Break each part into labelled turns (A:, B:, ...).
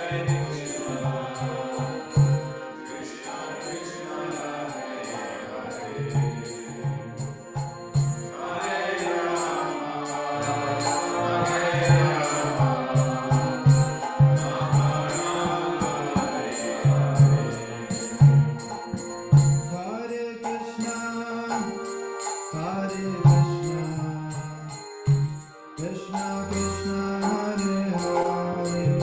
A: Krishna Krishna Hare Hare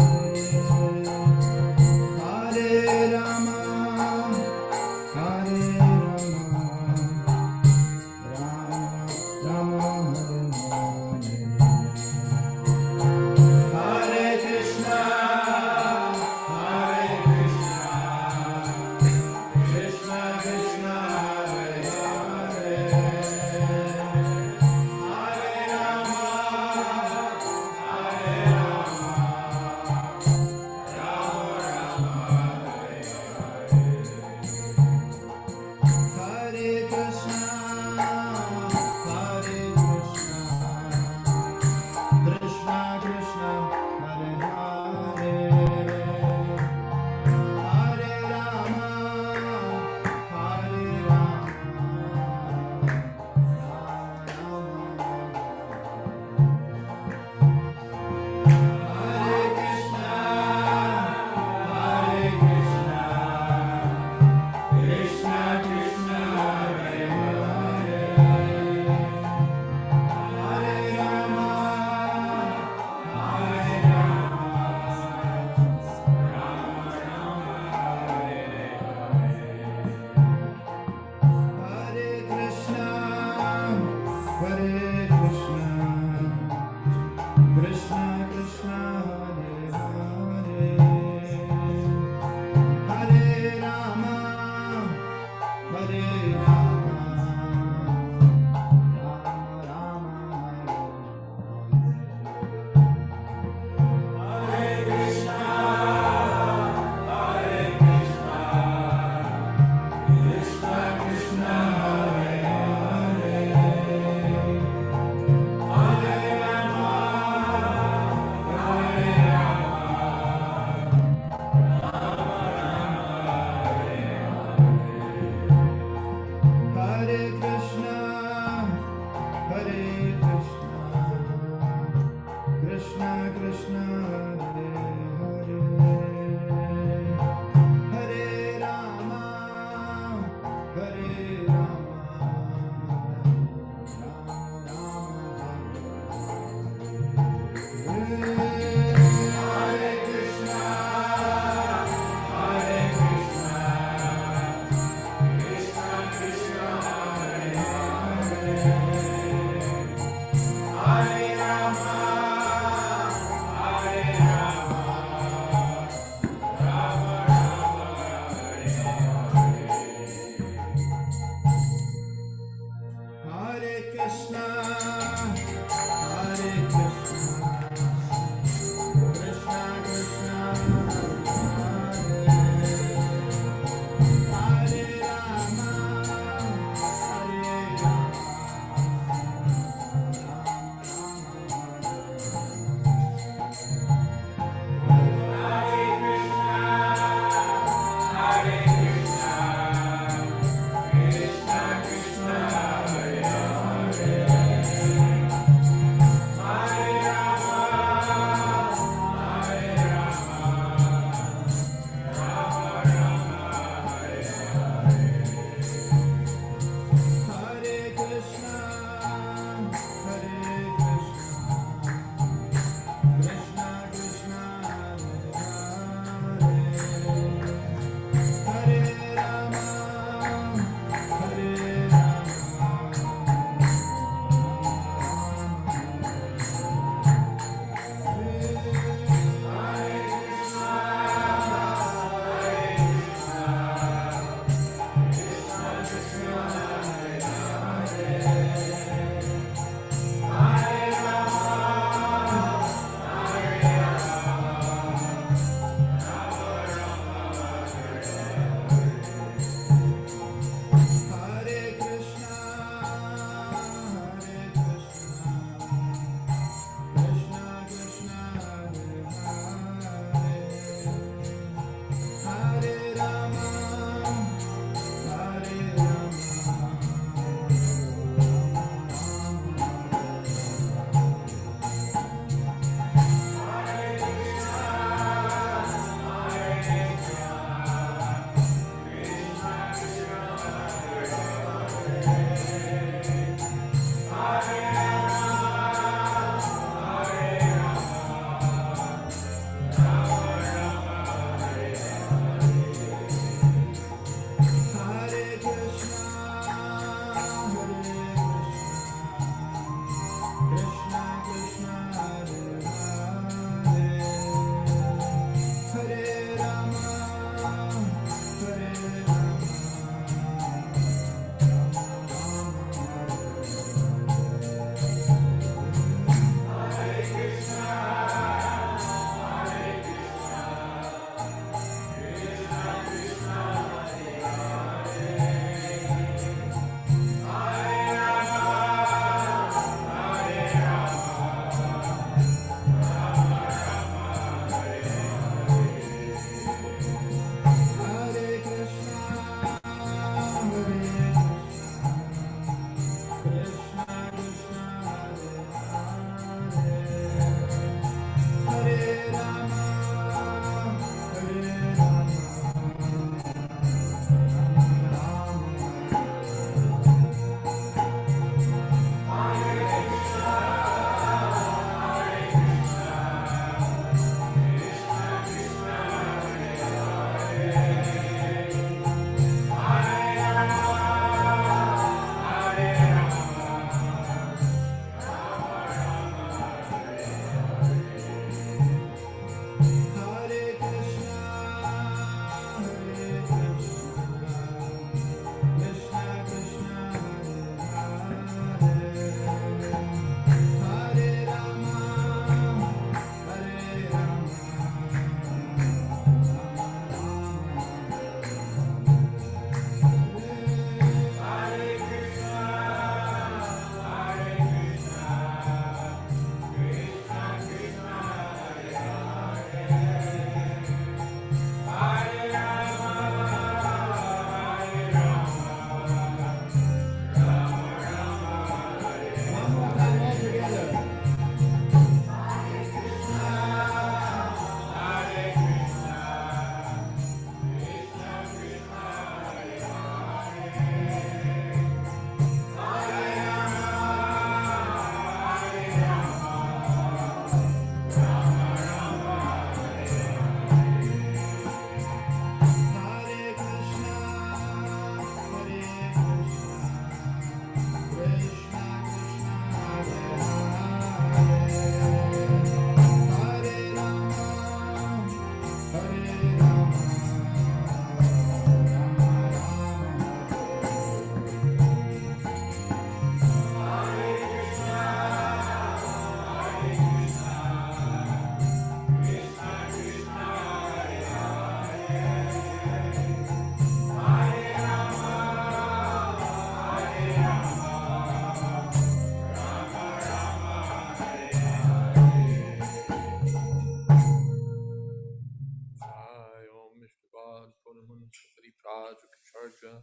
A: Rajacharya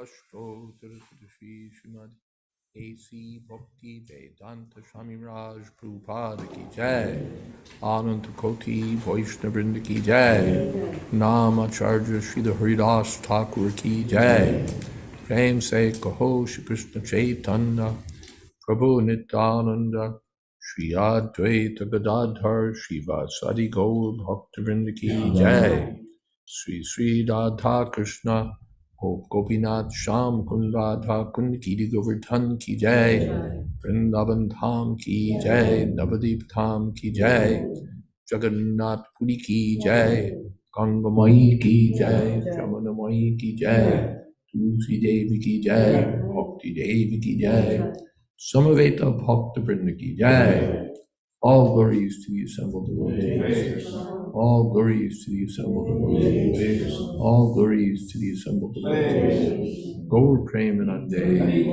A: Ashto Tirthadashi Srimad A.C. Bhakti Vedanta Swami Raj Prabhupada Ki Jai Ananta Koti Vaishnavrinda Ki Jai Namacharya Srila Haridas Thakur Ki Jai Prem Se Kaho Shri Krishna Chaitanya Prabhu Nityananda Shri Advaita Gadadhar Shiva Sadi Gaur Bhaktivinoda Ki Jai Sri Sri Radha Krishna Gopinath Sham Kund Radha Kund Ki Govardhan Ki Jai Vrindavan Dham Ki Jai Navadip Dham Ki Jai Jagannath Puri Ki Jai Ganga Mai Ki Jai Jamuna Mai Ki Jai Tulsi Devi Ki Jai Bhakti Devi Ki Jai Samaveta Bhakta Vrinda Ki Jai. All glories to the assembled devotees. All glories to the assembled devotees. All glories to the assembled devotees. Gaur Premanande.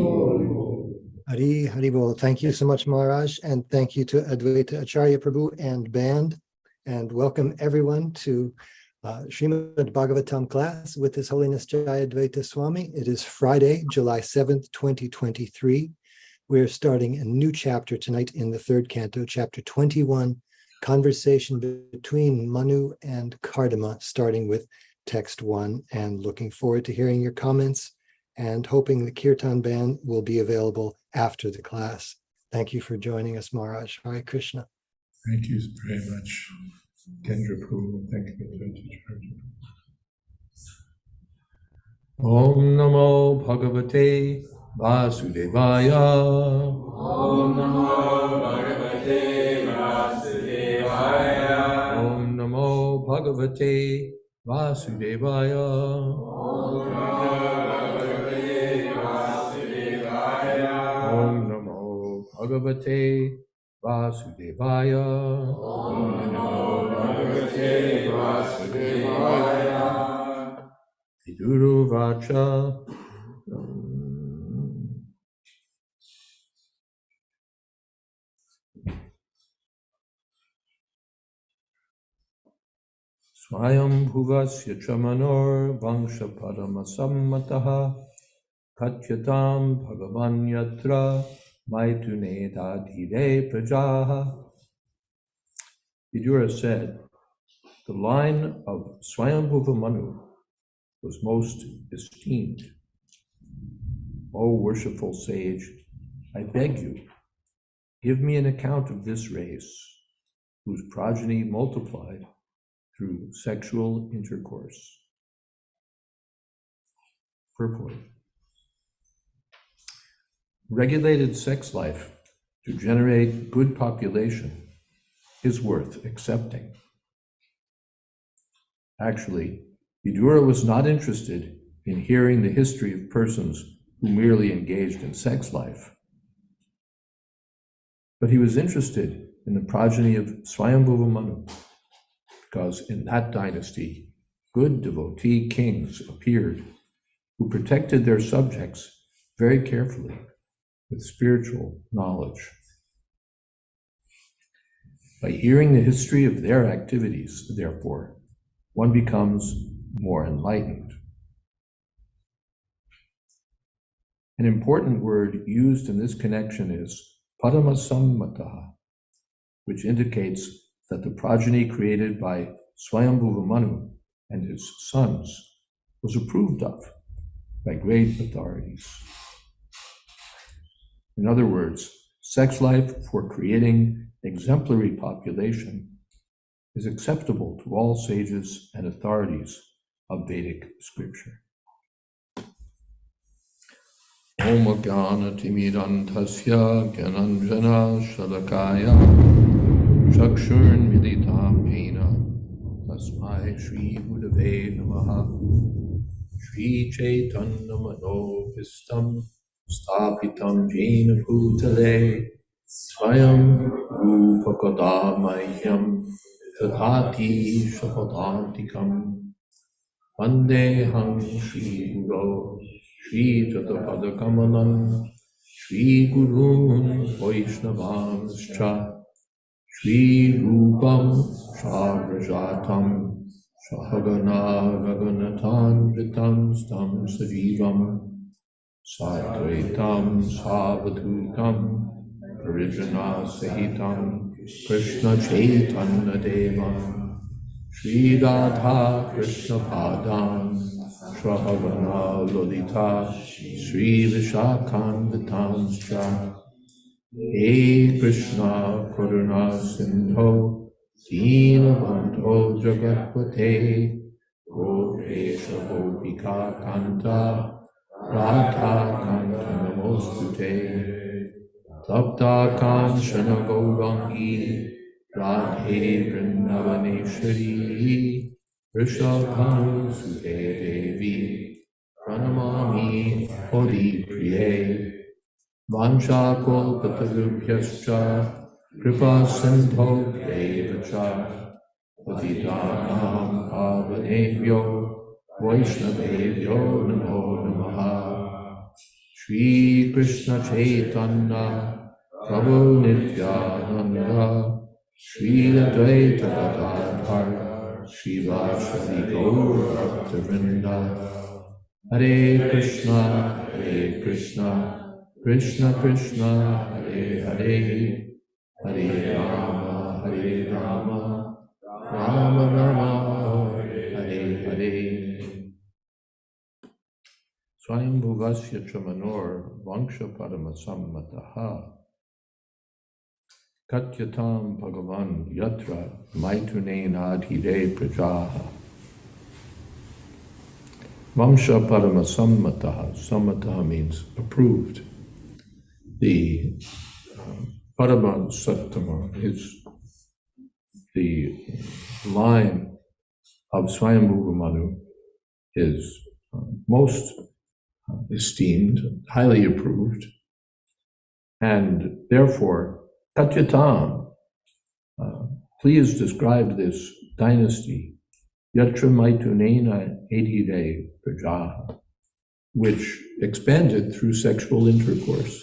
B: Hari Hari Bol. Thank you so much, Maharaj, and thank you to Advaita Acharya Prabhu and band, and welcome everyone to Srimad Bhagavatam class with His Holiness Jayadvaita Swami. It is Friday, July 7th, 2023. We're starting a new chapter tonight in the third canto, chapter 21, conversation between Manu and Kardama, starting with text 1, and looking forward to hearing your comments and hoping the Kirtan band will be available after the class. Thank you for joining us, Maharaj. Hare Krishna.
A: Thank you very much, Kendra Prabhu. Thank you, Om Namo Bhagavate Vasudevaya.
C: Om Namo Bhagavate Vasudevaya.
A: Om Namo Bhagavate Vasudevaya.
C: Om Namo Bhagavate Vasudevaya.
A: Om Namo Bhagavate Vasudevaya.
C: Om Namo Bhagavate Vasudevaya.
A: Viduru Vacha. Swayam Bhuvasya Chamanor Vangsha Padamasammataha Katyatam Bhagavan Yatra Maitune Dadhire Prajaha. Vidura said, the line of Swayambhuva Manu was most esteemed. O worshipful sage, I beg you, give me an account of this race, whose progeny multiplied through sexual intercourse. Purport. Regulated sex life to generate good population is worth accepting. Actually, Vidura was not interested in hearing the history of persons who merely engaged in sex life, but he was interested in the progeny of Swayambhuva Manu, because in that dynasty, good devotee kings appeared who protected their subjects very carefully with spiritual knowledge. By hearing the history of their activities, therefore, one becomes more enlightened. An important word used in this connection is padamasammataha, which indicates that the progeny created by Swayambhuva Manu and his sons was approved of by great authorities. In other words, sex life for creating exemplary population is acceptable to all sages and authorities of Vedic scripture. Om Jnana Timidantasya Gyananjana Shalakaya Chakshurn Militam Jena Tasmai Shri Gurave Namaha Shri Chaitanya Manovistam Stapitam Jena Bhutale Swayam Rupakada Mahyam Tadhati Shapadantikam Vandeham Shri Guru Shri Jatapada Kamalam Shri Gurun Vaishnavamscha Shri Rupam Shagrajatam Sahagana Raghunathan Vitam Stam Sajivam Satvaitam Savadutam Parijana Sahitam Krishna Chaitanya Devam Shri Radha Krishna Padam Sahagana Lolita Shri Vishakam Vitamscha He Krishna Karuna Sindho Deenabandho Jagatpate Gopesha Gopika Kanta Radha Kanta Namostute Tapta Kanchana Gaurangi Radhe Vrindavaneshwari Vrishabhanu Sute Devi Pranamami Hori Priye Vanchakolpatarubhyascha Kripa Sindho Devacha Patitanam Pavanebhyo Vaishnavebhyo Namo Namaha Shri Krishna Chaitanya Prabhu Nityananda Shri Advaita Gadadhar Shri Vashali Gaur Bhaktavrinda Hare Krishna Krishna Krishna, Hare Hare, Hare Rama, Rama Rama, Hare Hare. Swayambhuvasya Chamanor Vanksha Padamasammataha Katyatam Bhagavan Yatra Maitunen Adhire Prajaha Vamsha Padamasammataha. Sammataha means approved. The Parama Sattama is the line of Swayambhuva Manu is most esteemed, highly approved, and therefore, Katyatam, please describe this dynasty, Yatra Maitunena Edhire Prajaha, which expanded through sexual intercourse.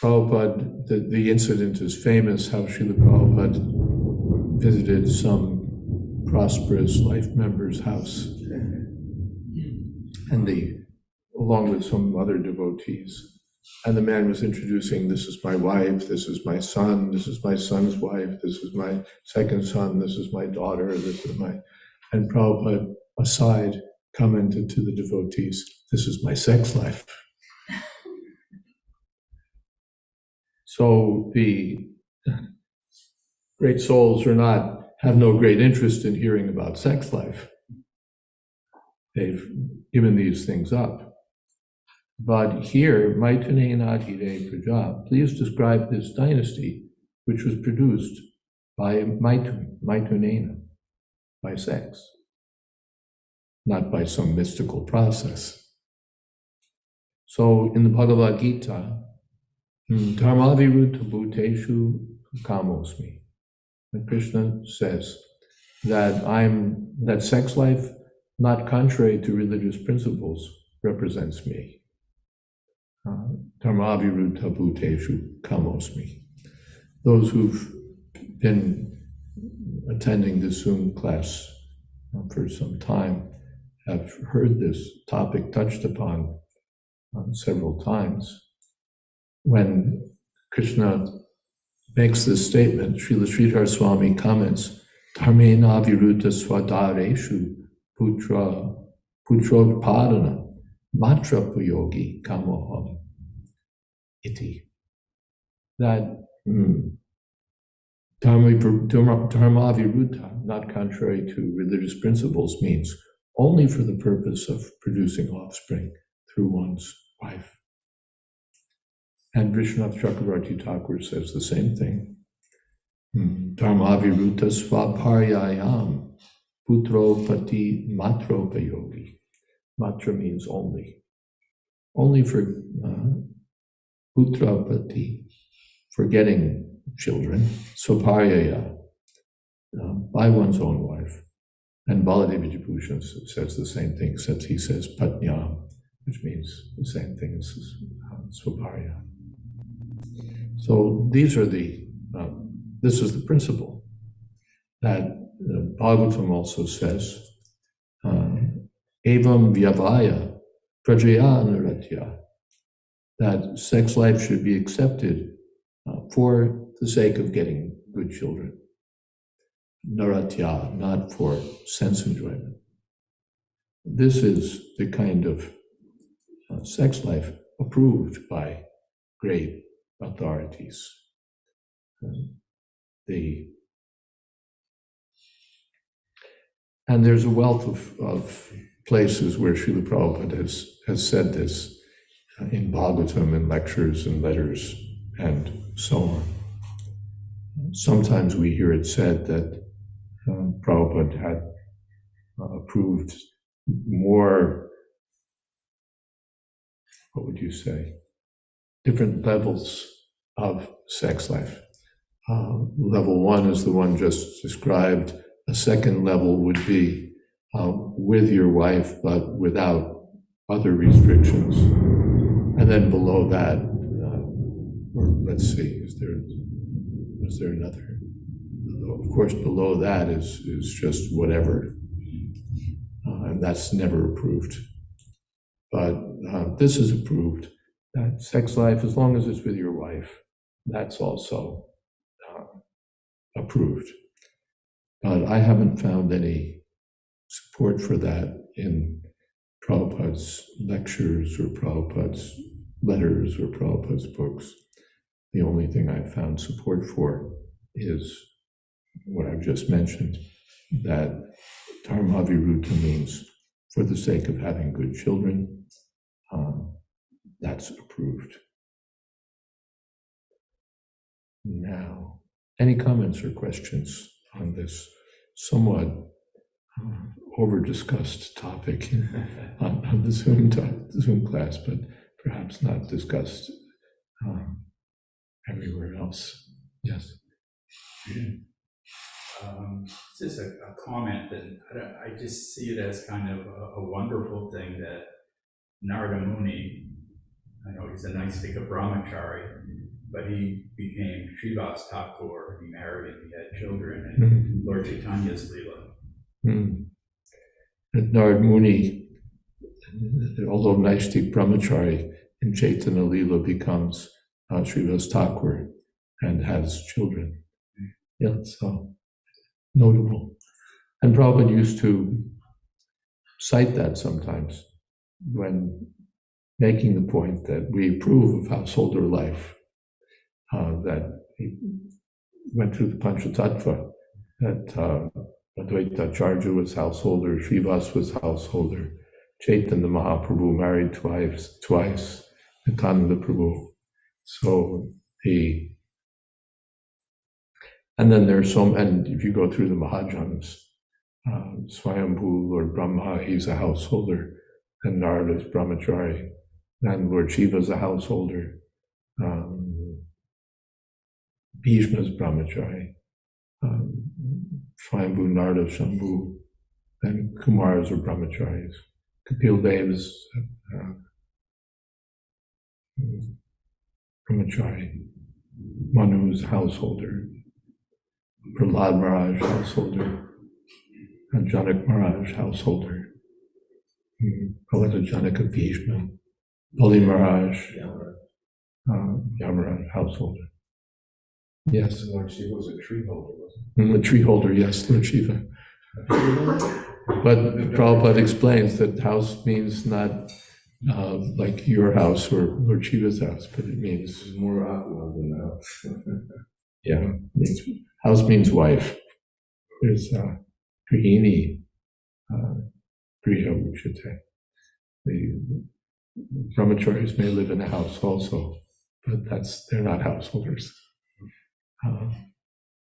A: Prabhupada, the incident is famous, how Srila Prabhupada visited some prosperous life member's house, and along with some other devotees, and the man was introducing, this is my wife, this is my son, this is my son's wife, this is my second son, this is my daughter, this is my, and Prabhupada aside commented to the devotees, this is my sex life. So the great souls have no great interest in hearing about sex life. They've given these things up. But here, Maitunena Adhire Praja, please describe this dynasty which was produced by Maitunena, by sex, not by some mystical process. So in the Bhagavad Gita, Dharmaviruddha bhuteshu kamosmi. And Krishna says that sex life, not contrary to religious principles, represents me. Dharmaviruddha bhuteshu kamosmi. Those who've been attending the Zoom class for some time have heard this topic touched upon several times. When Krishna makes this statement, Srila Sridhar Swami comments, Dharmena viruddha svadareshu putrodpadana matra puyogi kamoham iti. That dharma viruddha, not contrary to religious principles, means only for the purpose of producing offspring through one's wife. And Vishwanath Chakravarti Thakur says the same thing. Dharma viruddha svaparyayam putro pati matro payogi. Matra means only. Only for putra pati, for getting children. Svaparyaya, by one's own wife. And Baladev Vijayabhushan says the same thing, except he says patnya, which means the same thing as svaparya. So these are this is the principle, that Bhagavatam also says, Evam Vyavaya Prajaya Naratya, that sex life should be accepted for the sake of getting good children. Naratya, not for sense enjoyment. This is the kind of sex life approved by great authorities. And there's a wealth of places where Srila Prabhupada has said this in Bhagavatam, in lectures and letters, and so on. Sometimes we hear it said that Prabhupada had approved more, what would you say, different levels of sex life. Level one is the one just described. A second level would be with your wife, but without other restrictions. And then below that, or let's see, is there another? Of course, below that is just whatever, and that's never approved. But this is approved. That sex life, as long as it's with your wife, that's also approved. But I haven't found any support for that in Prabhupada's lectures or Prabhupada's letters or Prabhupada's books. The only thing I've found support for is what I've just mentioned, that dharmaviruddha means for the sake of having good children. That's approved. Now, any comments or questions on this somewhat over-discussed topic on the Zoom class, but perhaps not discussed everywhere else? Yes.
D: Just a comment that I just see it as kind of a wonderful thing that Narada Muni, I know he's a Naistika brahmachari, but he became Srivas Thakur, he married and he had children, and Lord Chaitanya's Leela.
A: And Narada Muni, although Naistik brahmachari, in Chaitanya Leela becomes Srivas Thakur and has children. Yeah, so notable. And Prabhupada used to cite that sometimes when making the point that we approve of householder life, that he went through the Panchatattva, that Advaita Acharya was householder, Srivas was householder, Chaitanya Mahaprabhu married twice, Nityananda Prabhu. So and then there's and if you go through the Mahajans, Swayambhu, Lord Brahma, he's a householder, and Narada's brahmachari, and Lord Shiva's a householder, Bhishma's brahmachari, Swayambhu, Narada, Shambhu, and Kumars are brahmacharis. Kapil Dev's brahmachari, Manu's householder, Prahlad Maharaj householder, and Janak Maharaj householder, Palata Janaka Bhishma, Bali Maharaj, Yamaraj householder. Yes.
C: Lord Shiva was a tree holder, wasn't
A: The tree holder, yes, Lord Shiva. But Prabhupada explains that house means not like your house or Lord Shiva's house, but it means
C: he? More opulent than that.
A: yeah, house means wife. There's Grihini, Griha, we should say. The brahmacharis may live in a house also, but they're not householders.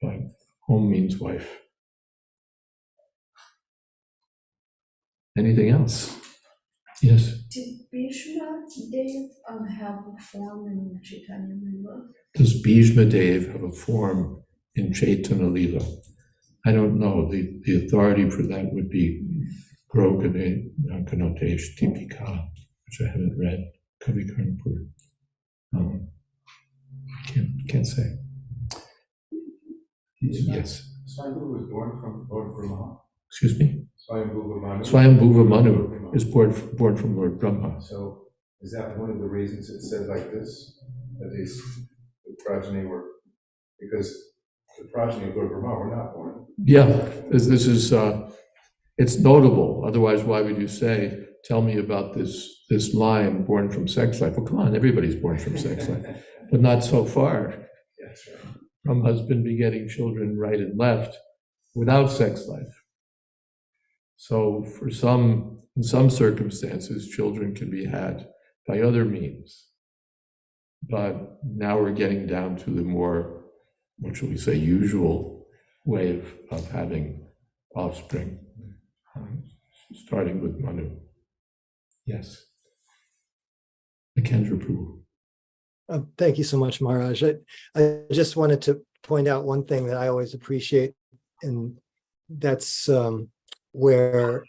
A: But home means wife. Anything else? Yes.
E: Did Bhishma Dev have a form in Chaitanya Leela?
A: Does Bhishma Dev have a form in Chaitanya Leela? I don't know. The authority for that would be Grogane Kanotesh Tipika, which I haven't read. Kavi Karnapur. Can't say. Yes.
C: Swayambhuva was born from Lord Brahma.
A: Excuse me?
C: Swayambhuva Manu.
A: Swayambhuva Manu is born from Lord Brahma.
C: So is that one of the reasons it said like this? That these the progeny were, because the progeny of Lord Brahma were not born.
A: Yeah, this is, it's notable. Otherwise, why would you say, tell me about this line, born from sex life? Well, come on, everybody's born from sex life, but not so far.
C: That's right.
A: Brahma's been begetting children right and left without sex life. So in some circumstances, children can be had by other means. But now we're getting down to the more, what shall we say, usual way of having offspring, starting with Manu. Yes. Kendra Prabhu.
B: Thank you so much, Maharaj. I just wanted to point out one thing that I always appreciate, and that's where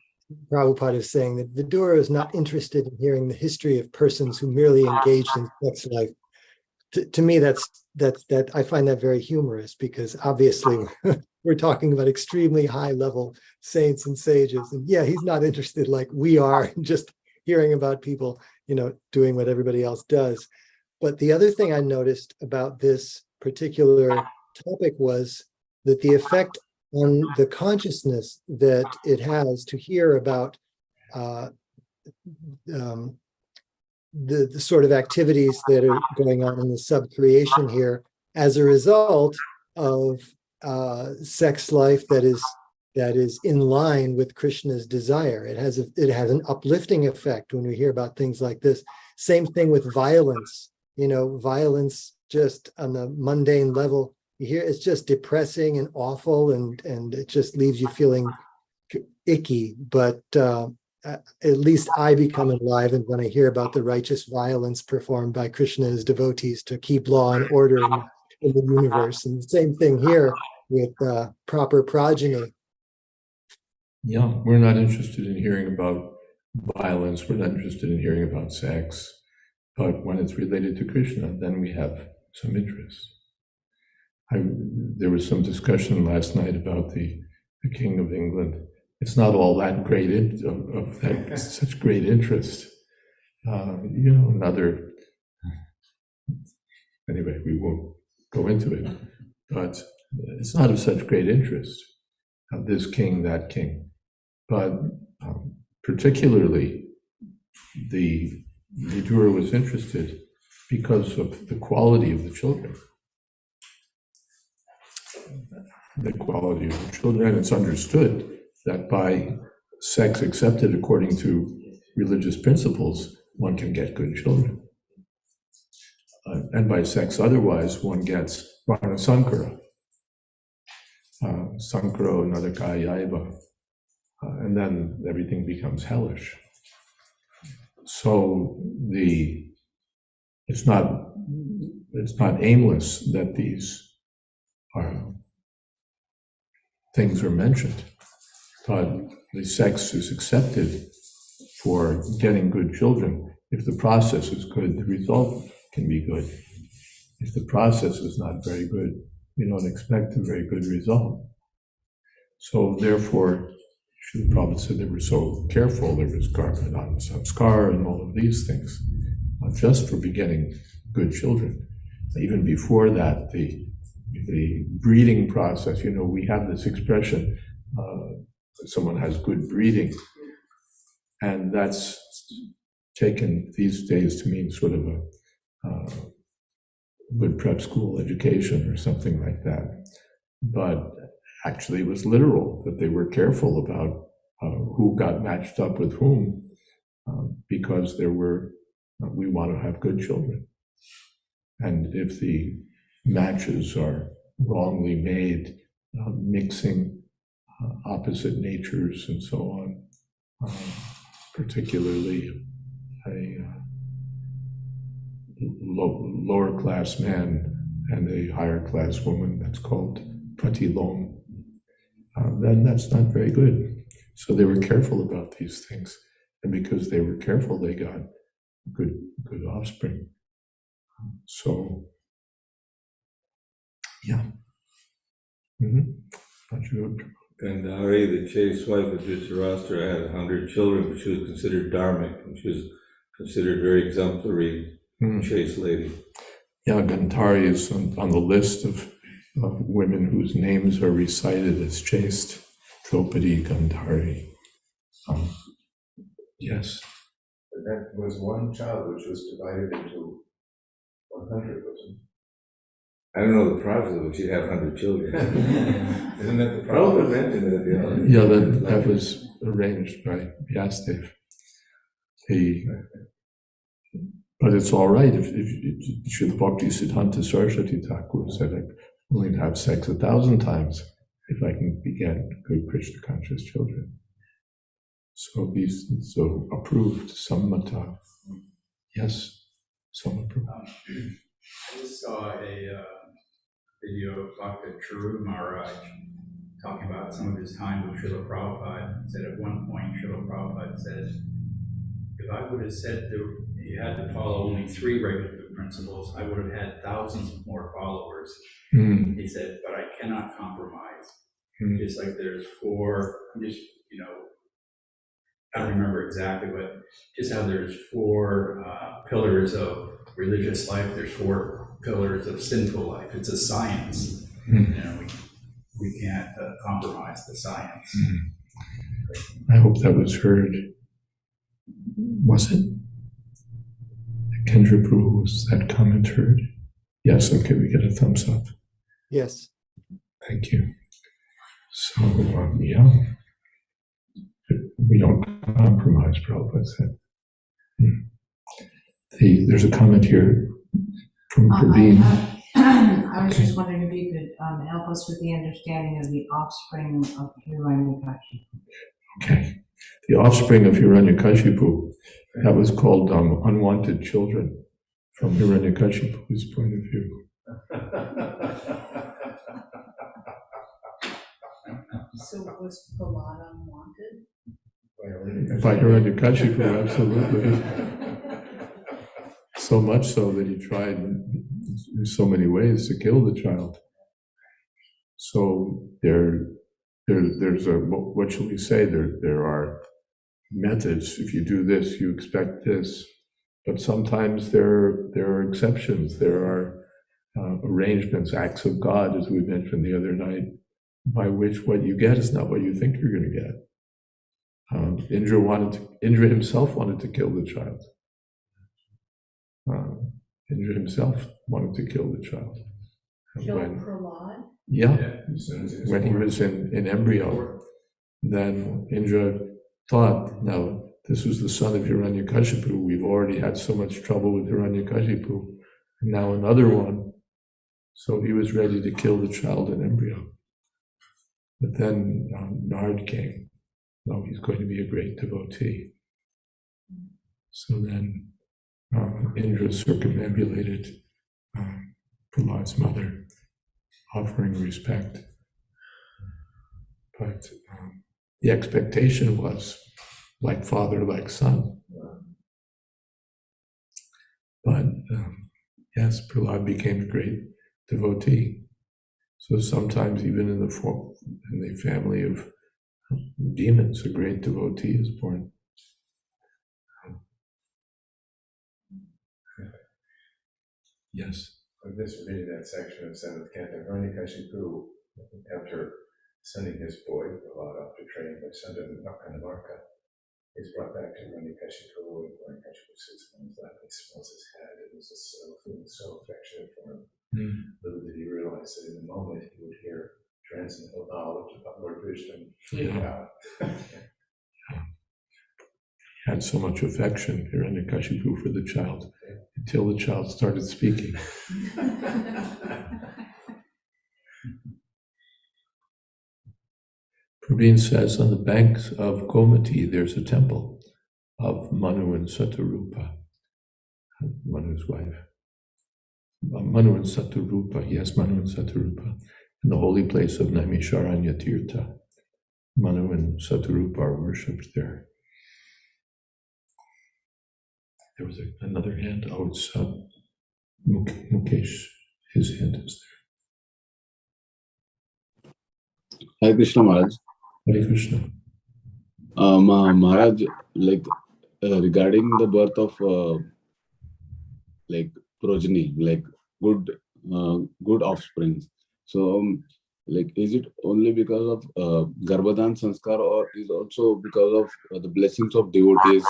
B: Prabhupada is saying that Vidura is not interested in hearing the history of persons who merely engaged in sex life. To me, that I find that very humorous, because obviously we're talking about extremely high level saints and sages, and yeah, he's not interested like we are in just hearing about people, doing what everybody else does. But the other thing I noticed about this particular topic was that the effect on the consciousness that it has to hear about the sort of activities that are going on in the sub-creation here as a result of sex life that is in line with Krishna's desire. It has an uplifting effect when we hear about things like this. Same thing with violence. Violence just on the mundane level, you hear it's just depressing and awful, and it just leaves you feeling icky. But at least I become enlivened when I hear about the righteous violence performed by Krishna's devotees to keep law and order in the universe. And the same thing here with proper progeny.
A: Yeah, we're not interested in hearing about violence. We're not interested in hearing about sex. But when it's related to Krishna, then we have some interest. There was some discussion last night about the King of England. It's not all that great of that such great interest. Anyway, we won't go into it. But it's not of such great interest, this king, that king. But particularly, the Vidura was interested because of the quality of the children. The quality of the children, and it's understood that by sex accepted according to religious principles, one can get good children. And by sex otherwise, one gets Varna Sankara, Sankaro, Nadakayaiva, and then everything becomes hellish. So it's not aimless that these things are mentioned, but the sex is accepted for getting good children. If the process is good, the result can be good. If the process is not very good, you don't expect a very good result. So therefore, Srila Prabhupada said they were so careful. There was Garbhadan Samskar and all of these things, not just for begetting good children. Even before that, the breeding process, we have this expression, someone has good breeding, and that's taken these days to mean sort of a good prep school education or something like that. But actually it was literal, that they were careful about who got matched up with whom, because we want to have good children. And if the matches are wrongly made, mixing opposite natures and so on, particularly a lower class man and a higher class woman, that's called pratilom, then that's not very good. So they were careful about these things, and because they were careful, they got good offspring. So yeah.
F: Gandhari, the chaste wife of Dhritarashtra, had 100 children, but she was considered dharmic, and she was considered very exemplary, chaste lady.
A: Yeah, Gandhari is on the list of women whose names are recited as chaste. Draupadi, Gandhari. Yes.
C: But that was one child which was divided into 100, wasn't
F: I don't know the process, but she'd have 100 children.
C: it? Isn't that the
F: Prabhupada
C: problem?
F: mentioned that,
A: Yeah, that was arranged by Vyasadeva. But it's all right if Srila Bhakti Siddhanta Saraswati Thakur said, I'm willing to have sex 1,000 times if I can beget good Krishna conscious children. So so approved, sammata. Yes, some approved.
D: I just saw a video of Dr. Charu Maharaj talking about some of his time with Srila Prabhupada. He said at one point, Srila Prabhupada said, if I would have said that you had to follow only 3 regular principles, I would have had thousands more followers. He said, but I cannot compromise. Just like there's 4, I don't remember exactly, but just how there's 4 pillars of religious life, there's 4 pillars of sinful life. It's a science. We can't compromise the science.
A: I hope that was heard. Was it? Kendra Prabhu, was that comment heard? Yes, okay, we get a thumbs up.
B: Yes.
A: Thank you. So, yeah. We don't compromise, Prabhupada said. There's a comment here from Praveen.
G: I was just wondering if you could help us with the understanding of the offspring of Hiranyakashipu.
A: Okay. The offspring of Hiranyakashipu, that was called unwanted children from Hiranyakashipu's point of view.
E: So was Prahlad unwanted?
A: By Hiranyakashipu, absolutely. So much so that he tried in so many ways to kill the child. So there's a, what shall we say, there are methods. If you do this, you expect this. But sometimes there are exceptions. There are arrangements, acts of God, as we mentioned the other night, by which what you get is not what you think you're going to get. Indra himself wanted to kill the child. Indra himself wanted to kill the child.
E: Kill Prahlad?
A: Yeah, when he was in embryo, then Indra thought, now this was the son of Hiranyakashipu. We've already had so much trouble with Hiranyakashipu, and now another one. So he was ready to kill the child in embryo. But then Nard came. No, he's going to be a great devotee. So then Indra circumambulated Prahlad's mother, offering respect. But the expectation was like father, like son. But yes, Prahlad became a great devotee. So sometimes even in the family of demons, a great devotee is born. Yes.
C: I'm just reading that section of 7th Canto. Hiranyakashipu, after sending his boy Prahlad off to train, they sent him up in Marka. He's brought back to Hiranyakashipu, and Hiranyakashipu sits on his lap and smells his head, and is just feeling so affectionate for him. Little did he realize that in the moment he would hear transcendental knowledge about Lord Krishna and freak out.
A: Had so much affection, Hiranyakashipu, for the child, until the child started speaking. Praveen says, on the banks of Gomati, there's a temple of Manu and Satarupa, Manu's wife. Manu and Satarupa, yes, Manu and Satarupa, in the holy place of Naimisharanya Tirtha. Manu and Satarupa are worshipped there. There was another hand. Oh, it's Mukesh. His hand is
H: Hare Krishna Maharaj.
A: Hare Krishna.
H: Maharaj, like regarding the birth of like progeny, like good good offspring. So, like, is it only because of Garbhadan Sanskar, or is also because of the blessings of devotees,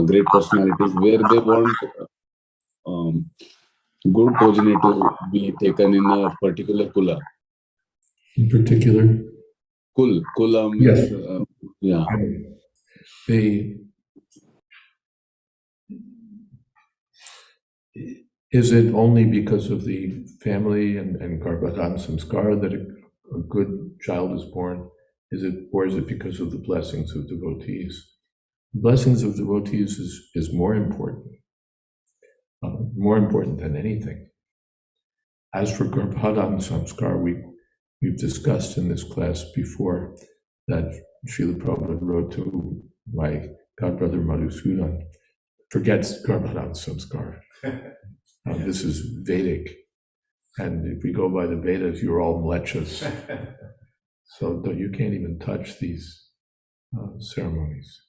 H: great personalities, where they want um, good progeny to be taken in a particular kula?
A: In particular?
H: Kula
A: Yes.
H: means, yeah.
A: Is it only because of the family and Garbhadan Samskara that a good child is born? Or is it because of the blessings of devotees? The blessings of devotees is more important than anything. As for Garbhadan Samskar, we've discussed in this class before that Srila Prabhupada wrote to my godbrother Madhusudan, forgets Garbhadan Samskar. This is Vedic, and if we go by the Vedas, you're all mlechas. So you can't even touch these ceremonies.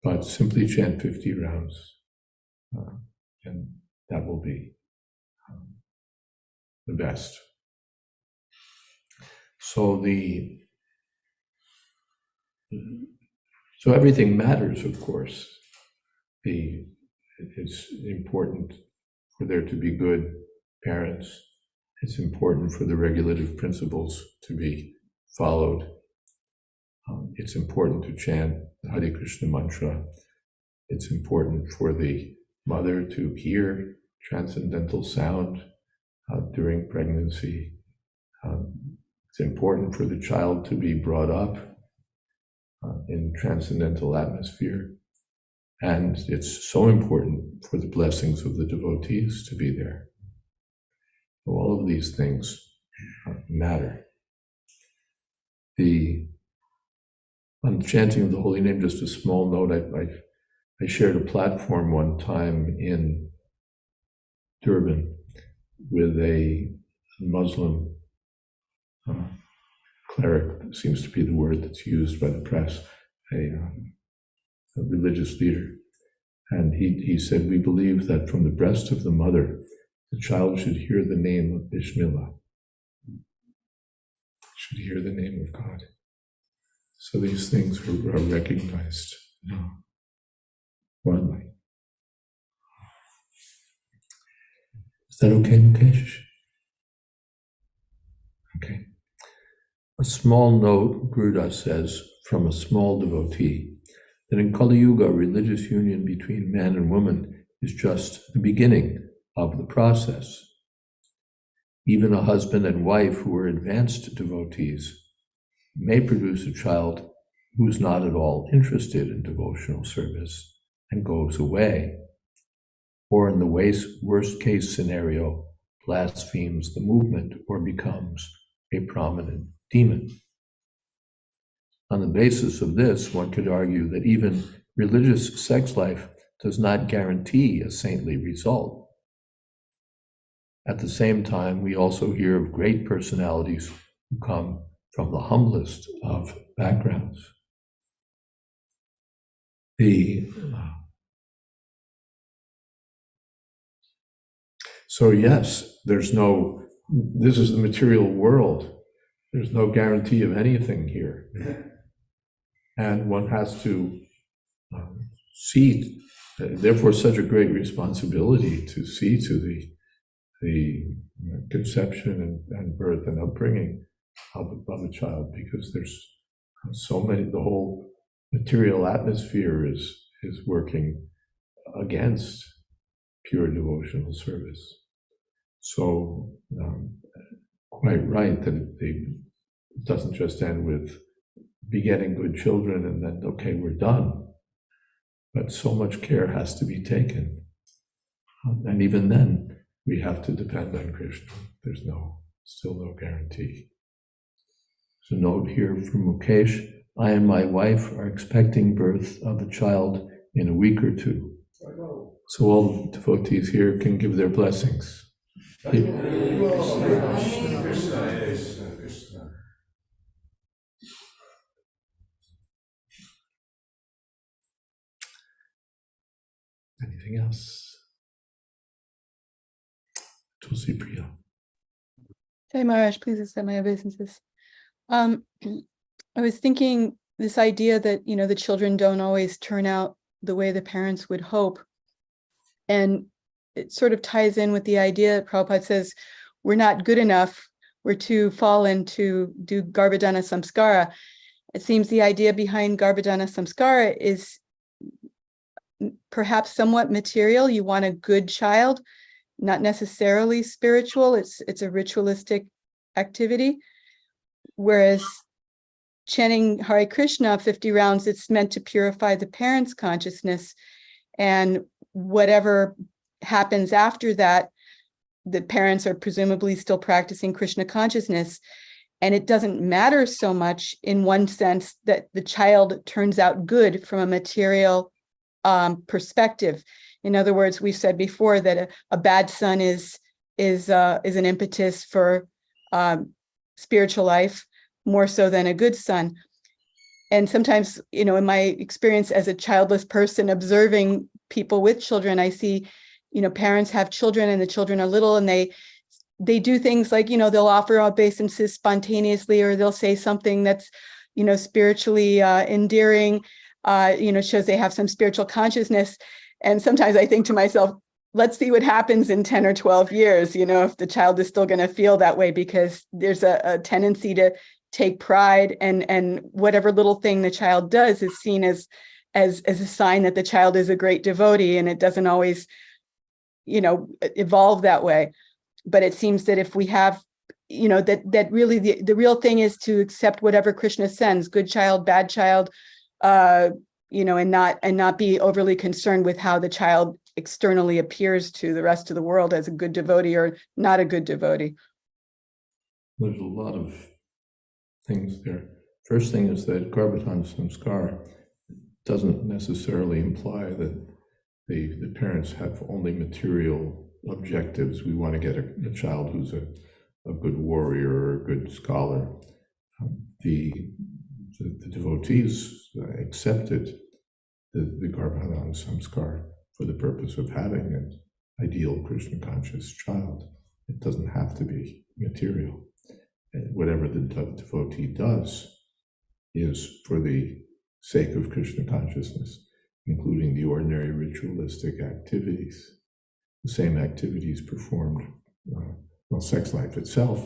A: But simply chant 50 rounds, and that will be the best. So everything matters, of course. It's important for there to be good parents. It's important for the regulative principles to be followed. It's important to chant the Hare Krishna mantra. It's important for the mother to hear transcendental sound during pregnancy. It's important for the child to be brought up in transcendental atmosphere. And it's so important for the blessings of the devotees to be there. All of these things matter. On chanting of the holy name, just a small note, I shared a platform one time in Durban with a Muslim cleric, seems to be the word that's used by the press, a religious leader. And he said, we believe that from the breast of the mother, the child should hear the name of Bismillah, should hear the name of God. So these things are recognized widely. Is that okay, Mukesh? Okay. A small note, Gurudas says, from a small devotee, that in Kali Yuga, religious union between man and woman is just the beginning of the process. Even a husband and wife who are advanced devotees may produce a child who's not at all interested in devotional service and goes away, or in the worst case scenario, blasphemes the movement or becomes a prominent demon. On the basis of this, one could argue that even religious sex life does not guarantee a saintly result. At the same time, we also hear of great personalities who come from the humblest of backgrounds. So yes, this is the material world. There's no guarantee of anything here. And one has to see, therefore such a great responsibility to see to the conception and birth and upbringing of a child, because there's so many, the whole material atmosphere is working against pure devotional service. So quite right that it doesn't just end with begetting good children and then, okay, we're done. But so much care has to be taken. And even then, we have to depend on Krishna. There's still no guarantee. So note here from Mukesh, I and my wife are expecting birth of a child in a week or two. So all the devotees here can give their blessings. Anything else? Tulsi Priya.
I: Hey Maharaj, please accept my obeisances. I was thinking this idea that, the children don't always turn out the way the parents would hope. And it sort of ties in with the idea that Prabhupada says, we're not good enough, we're too fallen to do Garbhadana Samskara. It seems the idea behind Garbhadana Samskara is perhaps somewhat material. You want a good child, not necessarily spiritual. It's a ritualistic activity. Whereas chanting Hare Krishna 50 rounds, it's meant to purify the parent's consciousness. And whatever happens after that, the parents are presumably still practicing Krishna consciousness. And it doesn't matter so much in one sense that the child turns out good from a material perspective. In other words, we've said before that a bad son is an impetus for spiritual life more so than a good son. And sometimes, in my experience as a childless person observing people with children, I see, parents have children and the children are little and they do things like, they'll offer obeisances spontaneously, or they'll say something that's, spiritually endearing, shows they have some spiritual consciousness. And sometimes I think to myself, let's see what happens in 10 or 12 years, if the child is still going to feel that way, because there's a tendency to take pride, and whatever little thing the child does is seen as a sign that the child is a great devotee, and it doesn't always, evolve that way. But it seems that if we have, that really the real thing is to accept whatever Krishna sends, good child, bad child, and not be overly concerned with how the child externally appears to the rest of the world as a good devotee or not a good devotee.
A: There's a lot of things there. First thing is that Garbhadana Samskar doesn't necessarily imply that the parents have only material objectives. We want to get a child who's a good warrior or a good scholar. The devotees accepted the Garbhadana Samskar for the purpose of having an ideal Krishna conscious child. It doesn't have to be material. And whatever the devotee does is for the sake of Krishna consciousness, including the ordinary ritualistic activities. The same activities performed, sex life itself,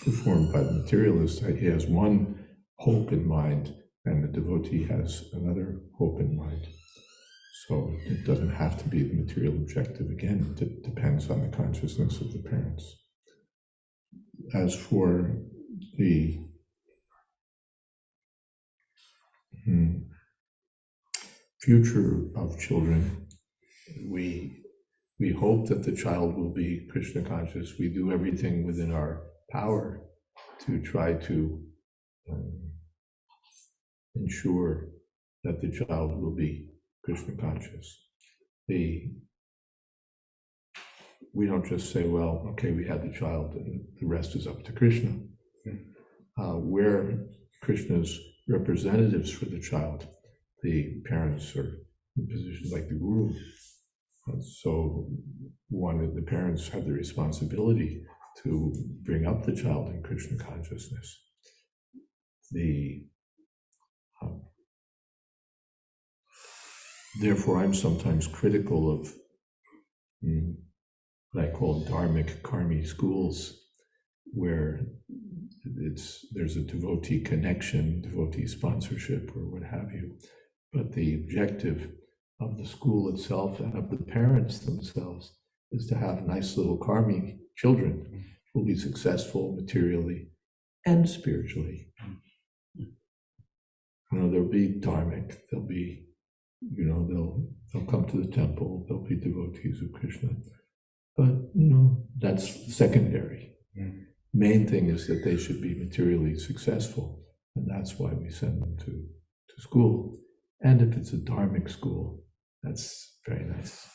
A: performed by the materialist. He has one hope in mind, and the devotee has another hope in mind. So it doesn't have to be the material objective. Again, it depends on the consciousness of the parents. As for the future of children, we hope that the child will be Krishna conscious. We do everything within our power to try to ensure that the child will be Krishna conscious. We don't just say, well, okay, we had the child and the rest is up to Krishna. We're Krishna's representatives for the child. The parents are in positions like the guru. So one of the parents have the responsibility to bring up the child in Krishna consciousness. Therefore, I'm sometimes critical of what I call dharmic karmi schools, where there's a devotee connection, devotee sponsorship, or what have you. But the objective of the school itself and of the parents themselves is to have nice little karmi children who will be successful materially and spiritually. They'll be dharmic, they'll be, they'll come to the temple, they'll be devotees of Krishna. But, that's secondary. Main thing is that they should be materially successful, and that's why we send them to school. And if it's a dharmic school, that's very nice.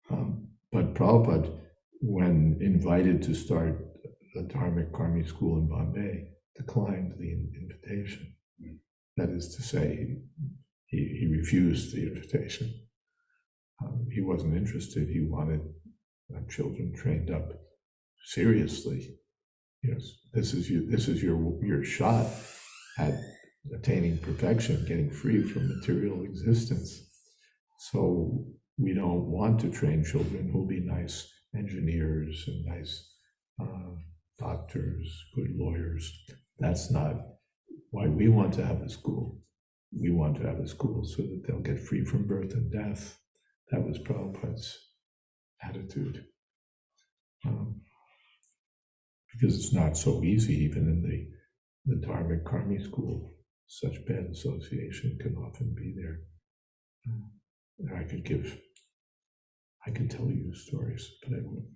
A: But Prabhupada, when invited to start a dharmic karmi school in Bombay, declined the invitation. That is to say, he refused the invitation. He wasn't interested. He wanted children trained up seriously. Yes, this is your shot at attaining perfection, getting free from material existence. So we don't want to train children who'll be nice engineers and nice doctors, good lawyers. That's not why we want to have a school. We want to have a school so that they'll get free from birth and death. That was Prabhupada's attitude. Because it's not so easy, even in the Dharmic Karmi school. Such bad association can often be there. I could tell you stories, but I won't.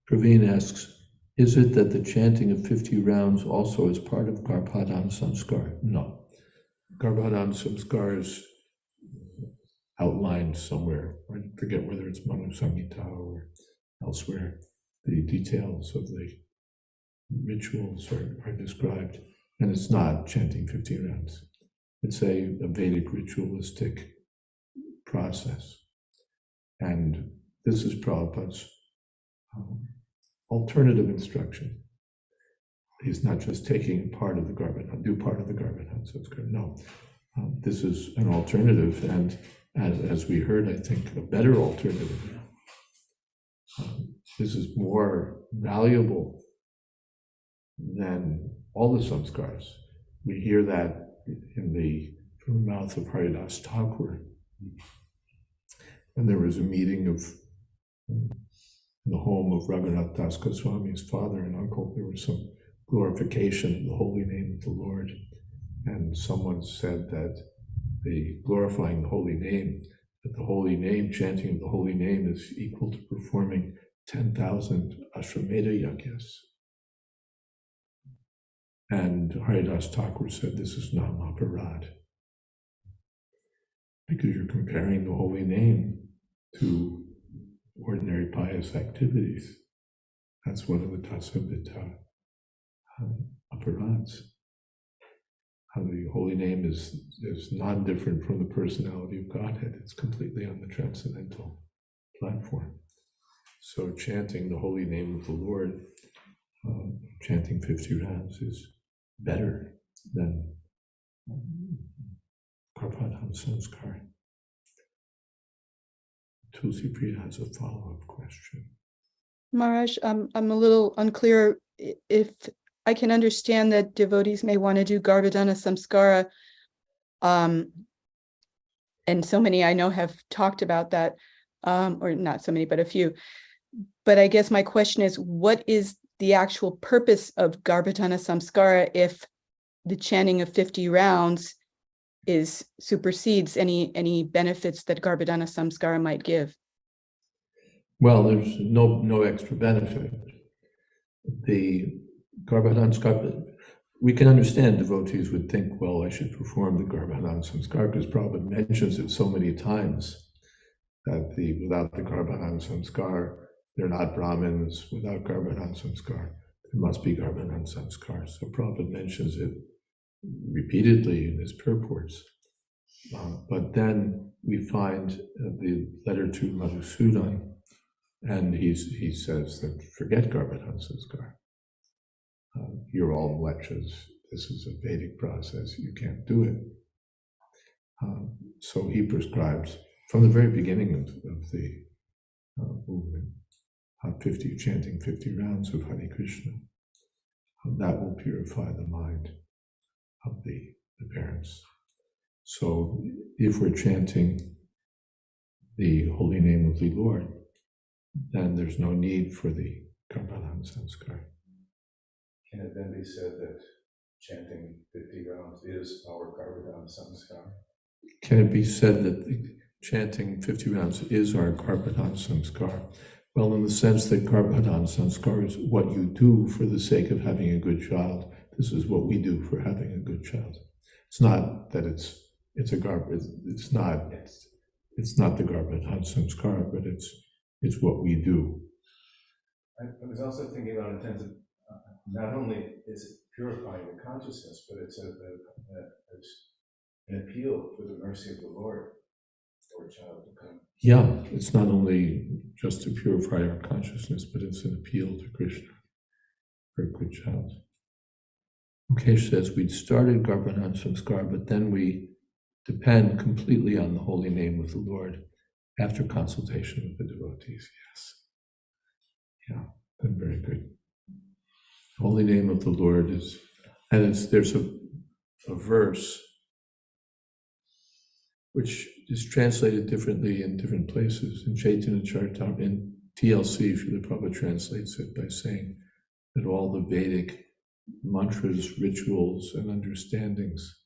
A: Praveen asks, is it that the chanting of 50 rounds also is part of Garbhadam Samskar? No. Garbhadam Samskar is outlined somewhere. I forget whether it's Manu Samhita or elsewhere. The details of the rituals are described, and it's not chanting 50 rounds. It's a Vedic ritualistic process. And this is Prabhupada's alternative instruction. He's not just taking part of the Garbhadam, do part of the Garbhadam Samskar. No, this is an alternative, and as we heard, I think a better alternative. This is more valuable than all the samskars. We hear that from the mouth of Haridas Thakur. And there was a meeting in the home of Raghunath Das Goswami's father and uncle. There was some glorification of the holy name of the Lord. And someone said that the glorifying the holy name, that the holy name, chanting of the holy name is equal to performing 10,000 Ashwamedha Yagyas. And Haridas Thakur said, this is Namaparad. Because you're comparing the holy name to ordinary pious activities. That's one of the Tasavita aparads. How the holy name is non-different from the personality of Godhead. It's completely on the transcendental platform. So chanting the holy name of the Lord, chanting 50 rounds is better than Garbhadam Samskar. Tulsi Priya has a follow-up question.
I: Maharaj, I'm a little unclear if I can understand that devotees may want to do Garbhadana Samskara, and so many I know have talked about that, or not so many, but a few. But I guess my question is, what is the actual purpose of Garbhadana Samskara if the chanting of 50 rounds supersedes any benefits that Garbhadana Samskara might give?
A: Well, there's no extra benefit. The Garbhadana Samskara, we can understand devotees would think, well, I should perform the Garbhadana Samskara because Prabhupada mentions it so many times that without the Garbhadana Samskara, they're not Brahmins. Without Garbhadana Samskara, there must be Garbhadana Samskara. So Prabhupada mentions it repeatedly in his purports. But then we find the letter to Madhusudan, and he says that forget Garbhadana Samskara. You're all mlechas. This is a Vedic process. You can't do it. So he prescribes from the very beginning of the movement, chanting 50 rounds of Hare Krishna. That will purify the mind of the parents. So if we're chanting the holy name of the Lord, then there's no need for the Garbhadana Samskara.
C: Can it then be said that chanting 50 rounds is our Garbhadana Samskara?
A: Can it be said that chanting 50 rounds is our Garbhadana Samskara? Well, in the sense that Garbhadana Samskara is what you do for the sake of having a good child. This is what we do for having a good child. It's not that it's not the Garbhadana Samskara, but it's what we do.
C: I was also thinking about not only is it purifying the consciousness, but it's an appeal for the mercy of the Lord for a child to come.
A: Yeah, it's not only just to purify our consciousness, but it's an appeal to Krishna for a good child. Mukesh says we'd started Garbhanan Samskar, but then we depend completely on the holy name of the Lord after consultation with the devotees. Yes. Yeah, been very good. The holy name of the Lord is, and there's a verse which is translated differently in different places. In Chaitanya Charitamrita, in TLC, Srila Prabhupada translates it by saying that all the Vedic mantras, rituals, and understandings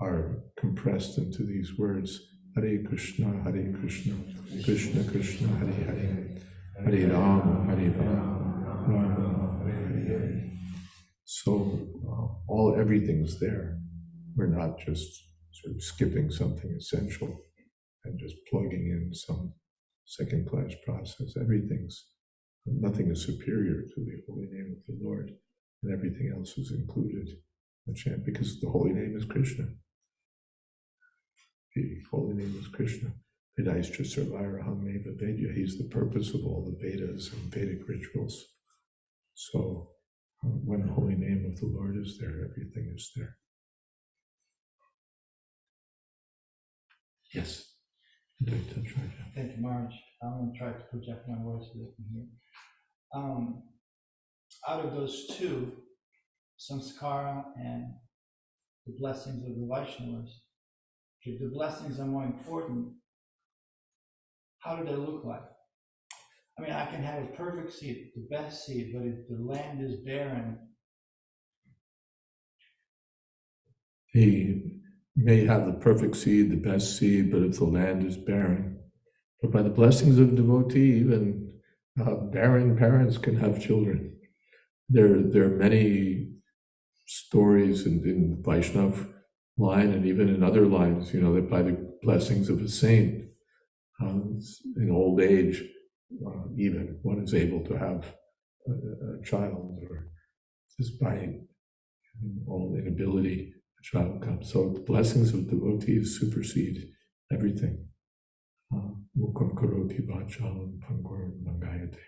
A: are compressed into these words: Hare Krishna, Krishna Krishna, Hare Hare, Hare Rama, Rama, Hare Hare. So everything's there. We're not just sort of skipping something essential and just plugging in some second-class process. Nothing is superior to the holy name of the Lord, and everything else is included in the chant, because the holy name is Krishna. The holy name is Krishna. Vedaistra Sarvairaham Meva Vedya. He's the purpose of all the Vedas and Vedic rituals. So when the holy name of the Lord is there, everything is there. Yes.
J: Thank you, Maharaj. I'm going to try to project my voice so they can hear. Out of those two, samskara and the blessings of the Vaishnavas, if the blessings are more important, how do they look like? I mean, I can have a perfect seed, the best seed, but if the land is barren.
A: He may have the perfect seed, the best seed, but if the land is barren. But by the blessings of devotee, even barren parents can have children. There are many stories in Vaishnav line and even in other lines, that by the blessings of a saint, in old age, even one is able to have a child, or just by all inability, a child comes. So the blessings of devotees supersede everything. Mukam karoti vachalam pangur mangayate.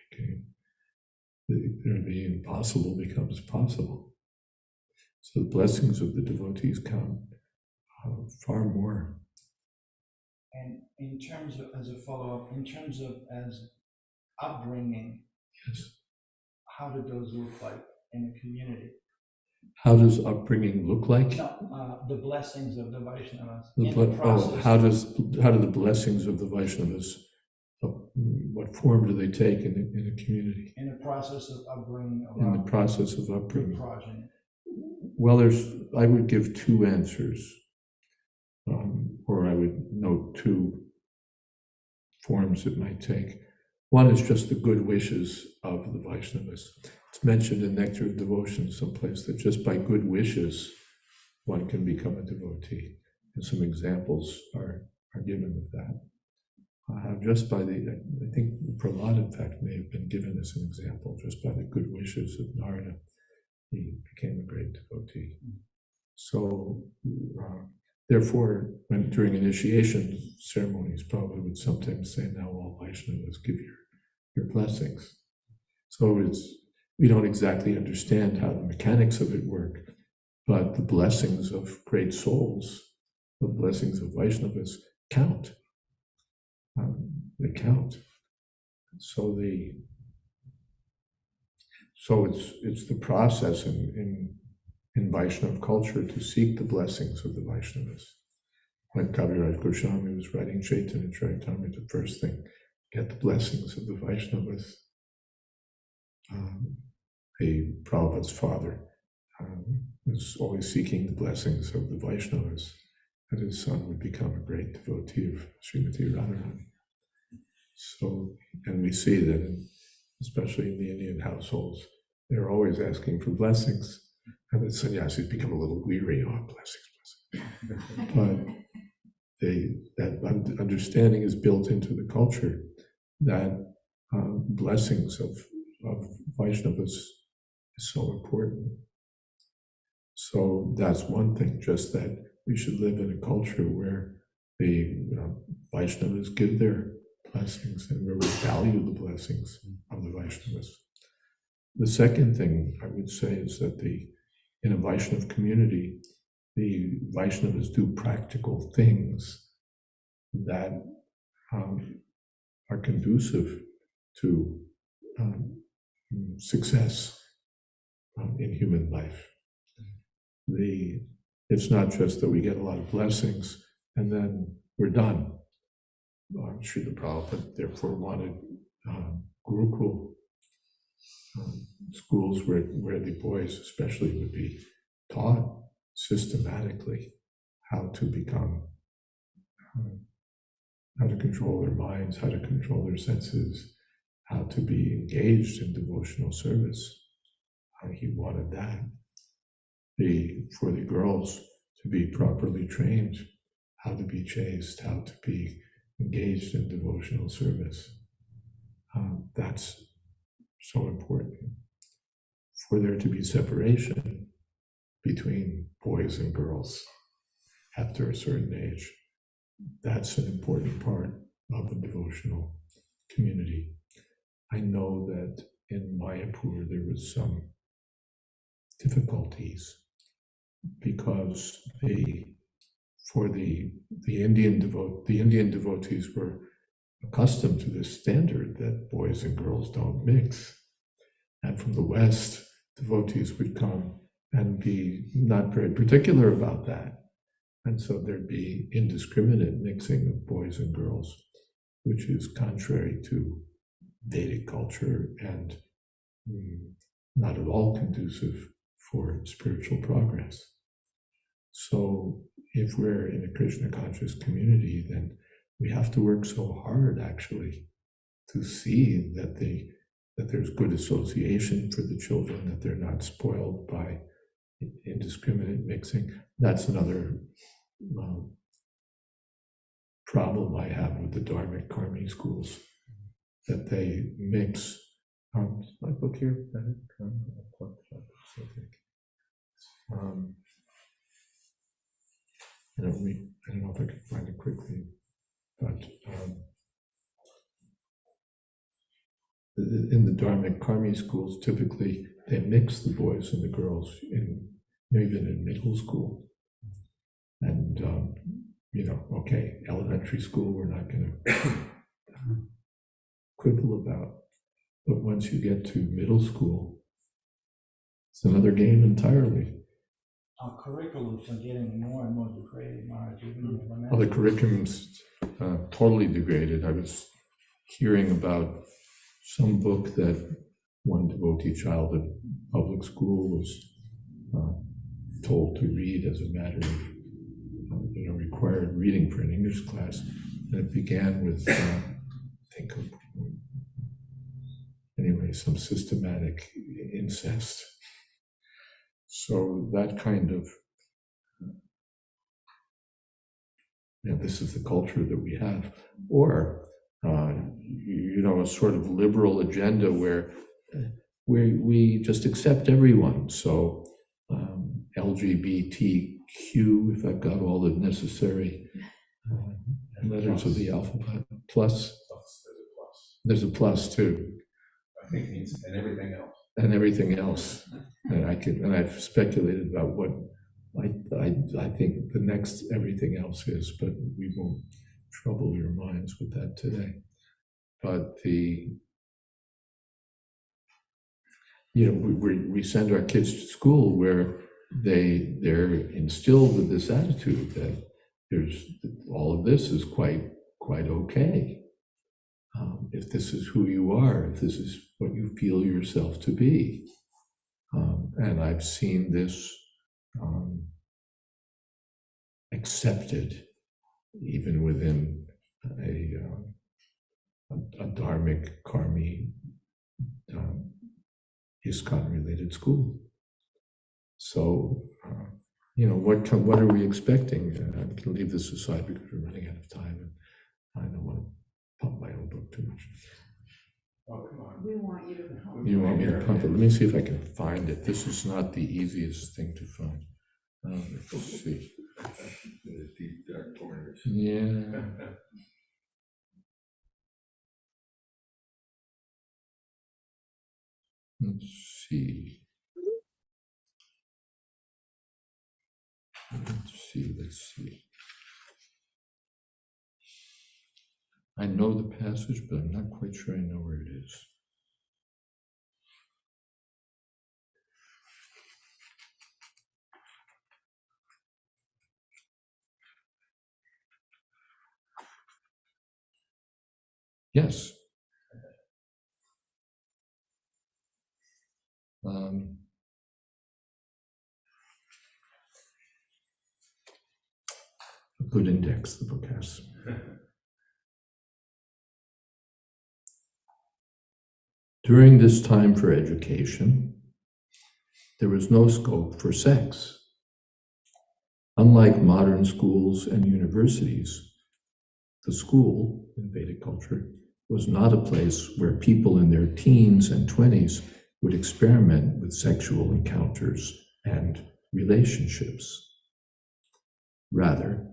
A: The impossible becomes possible. So the blessings of the devotees count far more.
J: And in terms of, as a follow-up, in terms of as upbringing,
A: yes,
J: how do those look like in a community?
A: How does upbringing look like?
J: No, the blessings of the Vaishnavas.
A: How do the blessings of the Vaishnavas, what form do they take in a community?
J: In the process of upbringing.
A: In the process of upbringing.
J: Progeny.
A: Well, I would give two answers, or I would note two forms it might take. One is just the good wishes of the Vaishnavas. It's mentioned in Nectar of Devotion someplace that just by good wishes, one can become a devotee. And some examples are given of that. Just by I think Prahlad, in fact, may have been given as an example, just by the good wishes of Narada, he became a great devotee. So, therefore, during initiation ceremonies, Prabhupada would sometimes say, now all Vaishnavas give your blessings. So we don't exactly understand how the mechanics of it work, but the blessings of great souls, the blessings of Vaishnavas count. They count. So it's the process in Vaishnava culture to seek the blessings of the Vaishnavas. When Kaviraj Goswami was writing Chaitanya Charitamrita, the first thing, get the blessings of the Vaishnavas. Prabhupada's father was always seeking the blessings of the Vaishnavas, that his son would become a great devotee of Srimati Radharani. So, and we see that, especially in the Indian households, they're always asking for blessings, and the sannyasis become a little weary. Oh, blessings. But that understanding is built into the culture that blessings of Vaishnavas is so important. So that's one thing, just that we should live in a culture where the Vaishnavas give their blessings and where we value the blessings of the Vaishnavas. The second thing I would say is that in a Vaishnava community, the Vaishnavas do practical things that are conducive to success in human life. It's not just that we get a lot of blessings and then we're done. Srila Prabhupada therefore wanted Gurukul schools where the boys especially would be taught systematically how to become, how to control their minds, how to control their senses, how to be engaged in devotional service. He wanted that. For the girls to be properly trained, how to be chaste, how to be engaged in devotional service. That's so important. For there to be separation between boys and girls after a certain age, that's an important part of the devotional community. I know that in Mayapur there was some difficulties because the Indian devotees were accustomed to this standard that boys and girls don't mix. And from the West, devotees would come and be not very particular about that. And so there'd be indiscriminate mixing of boys and girls, which is contrary to Vedic culture and not at all conducive for spiritual progress. So if we're in a Krishna conscious community, then we have to work so hard actually to see that there's good association for the children, that they're not spoiled by indiscriminate mixing. That's another problem I have with the Dharmic Karmi schools, that they mix. My book here, I don't know if I can find it quickly, but in the Dharmic Karmi schools, typically they mix the boys and the girls even in middle school. And, okay, elementary school, we're not going to quibble about. But once you get to middle school, it's another game entirely.
J: Our curriculums are getting more and more degraded, Maharaj, even in elementary.
A: Well, the curriculum's totally degraded. I was hearing about some book that one devotee child at public school was told to read as a matter of required reading for an English class. And it began with, some systematic incest. So that kind of, this is the culture that we have. Or, a sort of liberal agenda where we just accept everyone. So LGBTQ, if I've got all the necessary letters of the alphabet, plus. There's a plus too.
C: I think it means and everything else.
A: And everything else. And I've speculated about what I think the next everything else is, but we won't trouble your minds with that today. But we send our kids to school where they're instilled with this attitude that all of this is quite okay. If this is who you are, if this is what you feel yourself to be. And I've seen this accepted even within a Dharmic Karmi ISKCON-related school. So, what are we expecting? I'm going to leave this aside because we're running out of time, and I don't want to pump my own book too much.
C: Oh, come on.
E: We want you to know.
A: You want me to pump it? Let me see if I can find it. This is not the easiest thing to find. Let's see.
F: The deep dark corners.
A: Yeah. Let's see. Let's see. I know the passage, but I'm not quite sure I know where it is. Yes. A good index the book has. During this time for education, there was no scope for sex. Unlike modern schools and universities, the school in Vedic culture was not a place where people in their teens and 20s would experiment with sexual encounters and relationships. Rather,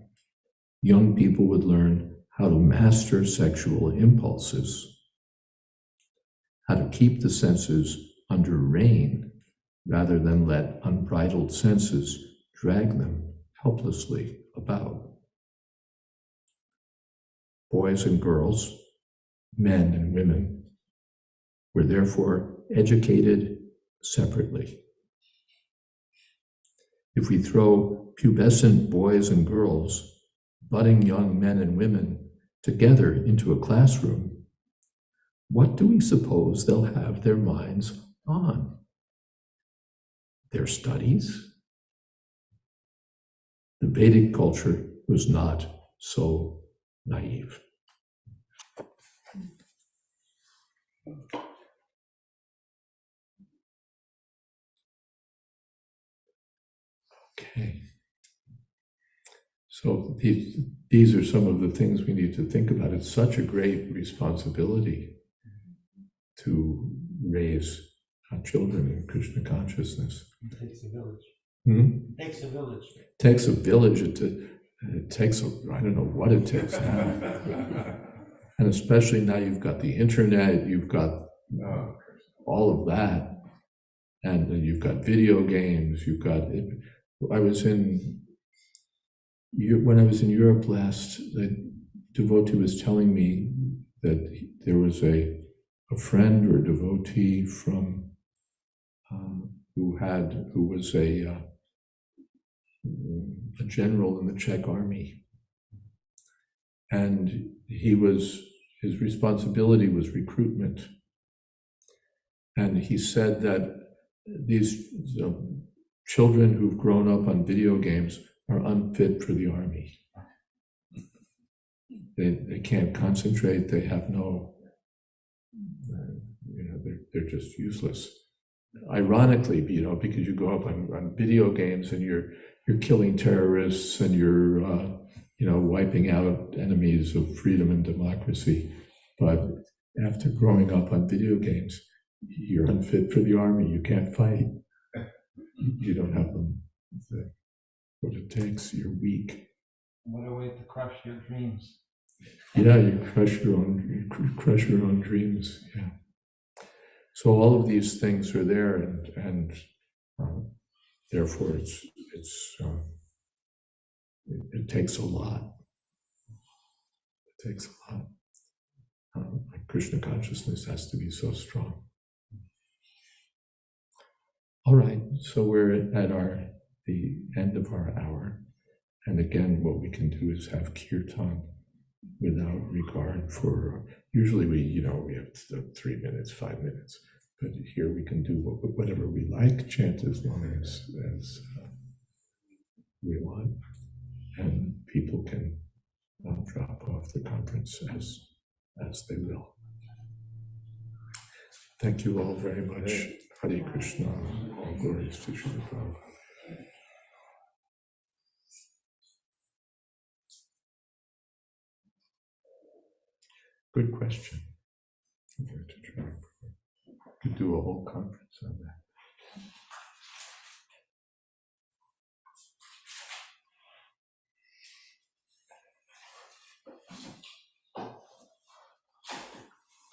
A: young people would learn how to master sexual impulses, how to keep the senses under rein rather than let unbridled senses drag them helplessly about. Boys and girls, men and women, were therefore educated separately. If we throw pubescent boys and girls, budding young men and women, together into a classroom, what do we suppose they'll have their minds on? Their studies? The Vedic culture was not so naive. Okay. So these are some of the things we need to think about. It's such a great responsibility to raise children in Krishna consciousness.
J: It takes a village.
A: Hmm?
J: It takes a village.
A: It takes a village. It takes, I don't know what it takes now. And especially now you've got the internet, you've got all of that. And then you've got video games, you've got, when I was in Europe last, the devotee was telling me that there was a friend or devotee from, who was a general in the Czech army. And his responsibility was recruitment. And he said that these children who've grown up on video games are unfit for the army. They can't concentrate. They have no, they're just useless. Ironically, because you go up on video games and you're killing terrorists and you're wiping out enemies of freedom and democracy. But after growing up on video games, you're unfit for the army. You can't fight. You don't have what it takes. You're weak.
J: What a way to crush your dreams.
A: Yeah, you crush your own dreams. Yeah. So all of these things are there, and therefore it takes a lot. It takes a lot. Krishna consciousness has to be so strong. All right, so we're at the end of our hour, and again, what we can do is have kirtan without regard for. Usually, we have 3 minutes, 5 minutes, but here we can do whatever we like, chant as long as we want, and people can drop off the conference as they will. Thank you all very much. Hare Krishna. All glories to Srimad Bhagavatam. Good question. I'm going to try.
C: Could do a whole conference on that.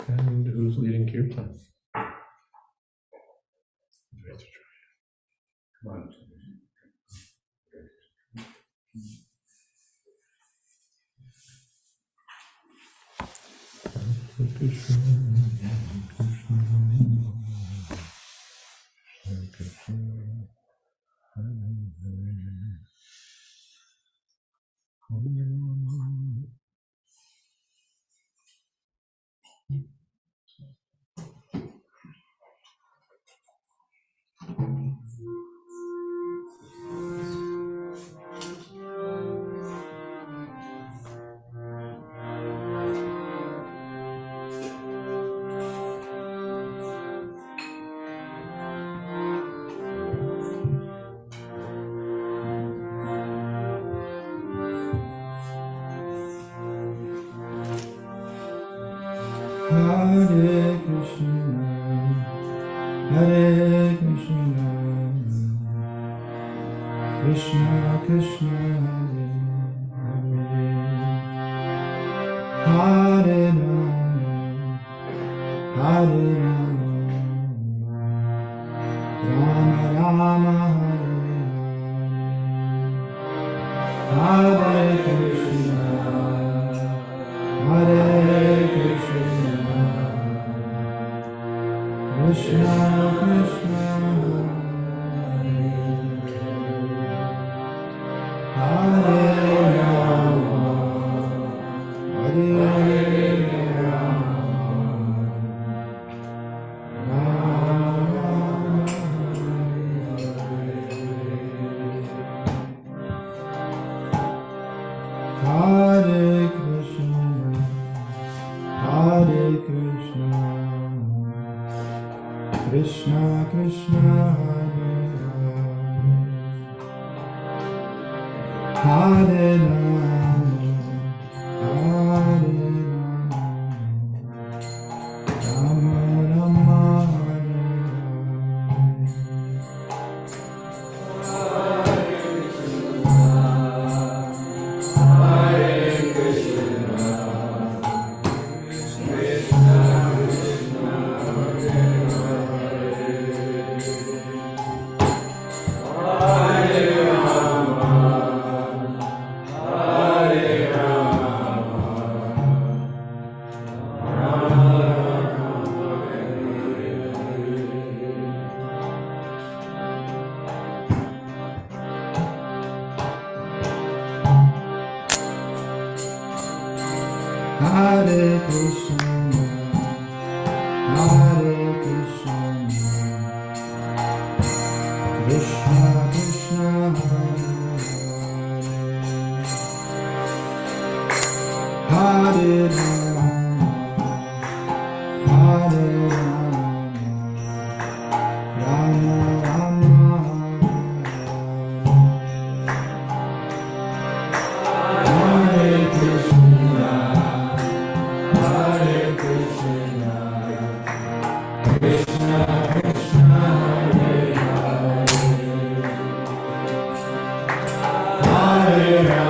C: And who's leading kirtan?
F: Come on. Hare Krishna, Hare Krishna, Krishna Krishna, Hare Hare, Hare Rama, Hare Rama, Rama Rama, Hare Hare Krishna, Hare Krishna, Krishna Krishna, Hare Rama, Hare Hare Krishna, Hare Krishna, Krishna Krishna, Hare Hare Rama, Hare Rama, Rama Rama, Hare Krishna, Hare Krishna, Krishna Krishna, Hare Rama, Hare Rama, Rama Rama, Hare Krishna, Hare Krishna, Krishna Krishna, Hare Rama, Hare Rama, Rama Rama, Hare Krishna, Hare Krishna, Krishna Krishna, Hare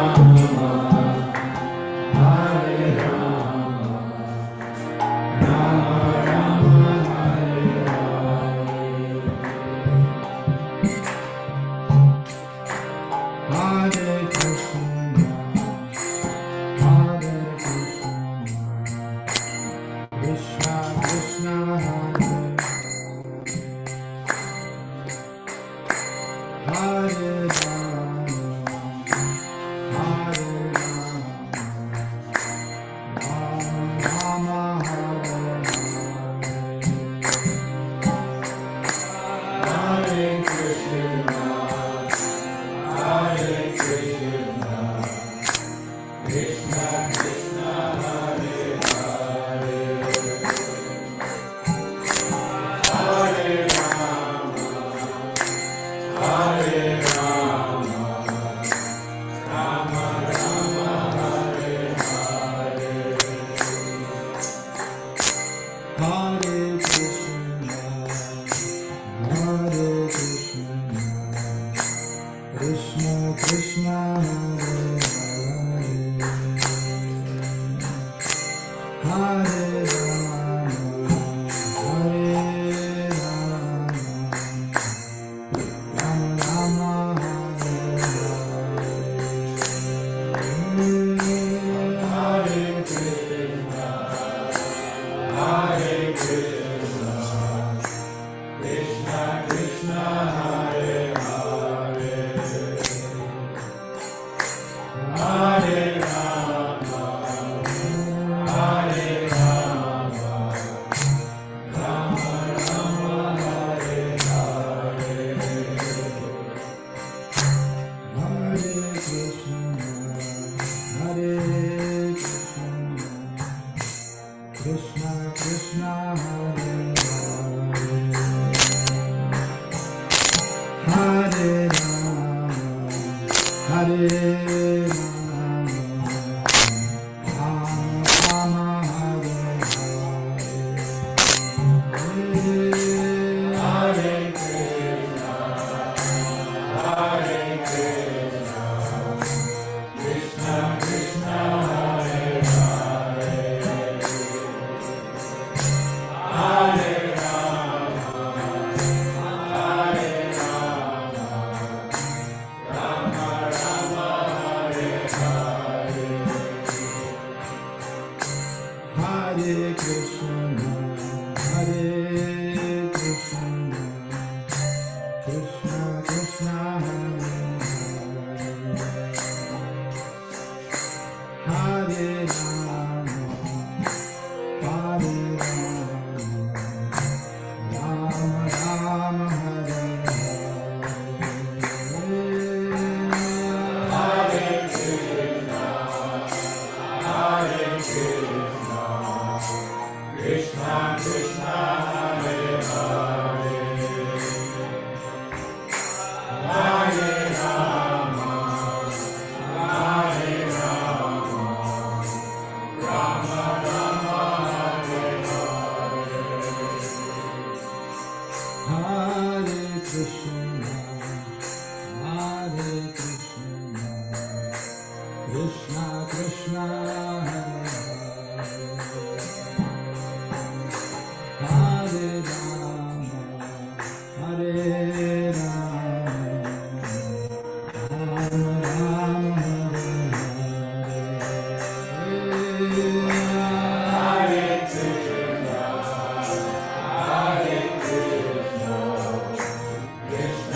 K: Krishna, Hare Krishna, Krishna Krishna, Hare Rama, Hare Rama, Rama Rama, Hare Krishna, Hare Krishna, Krishna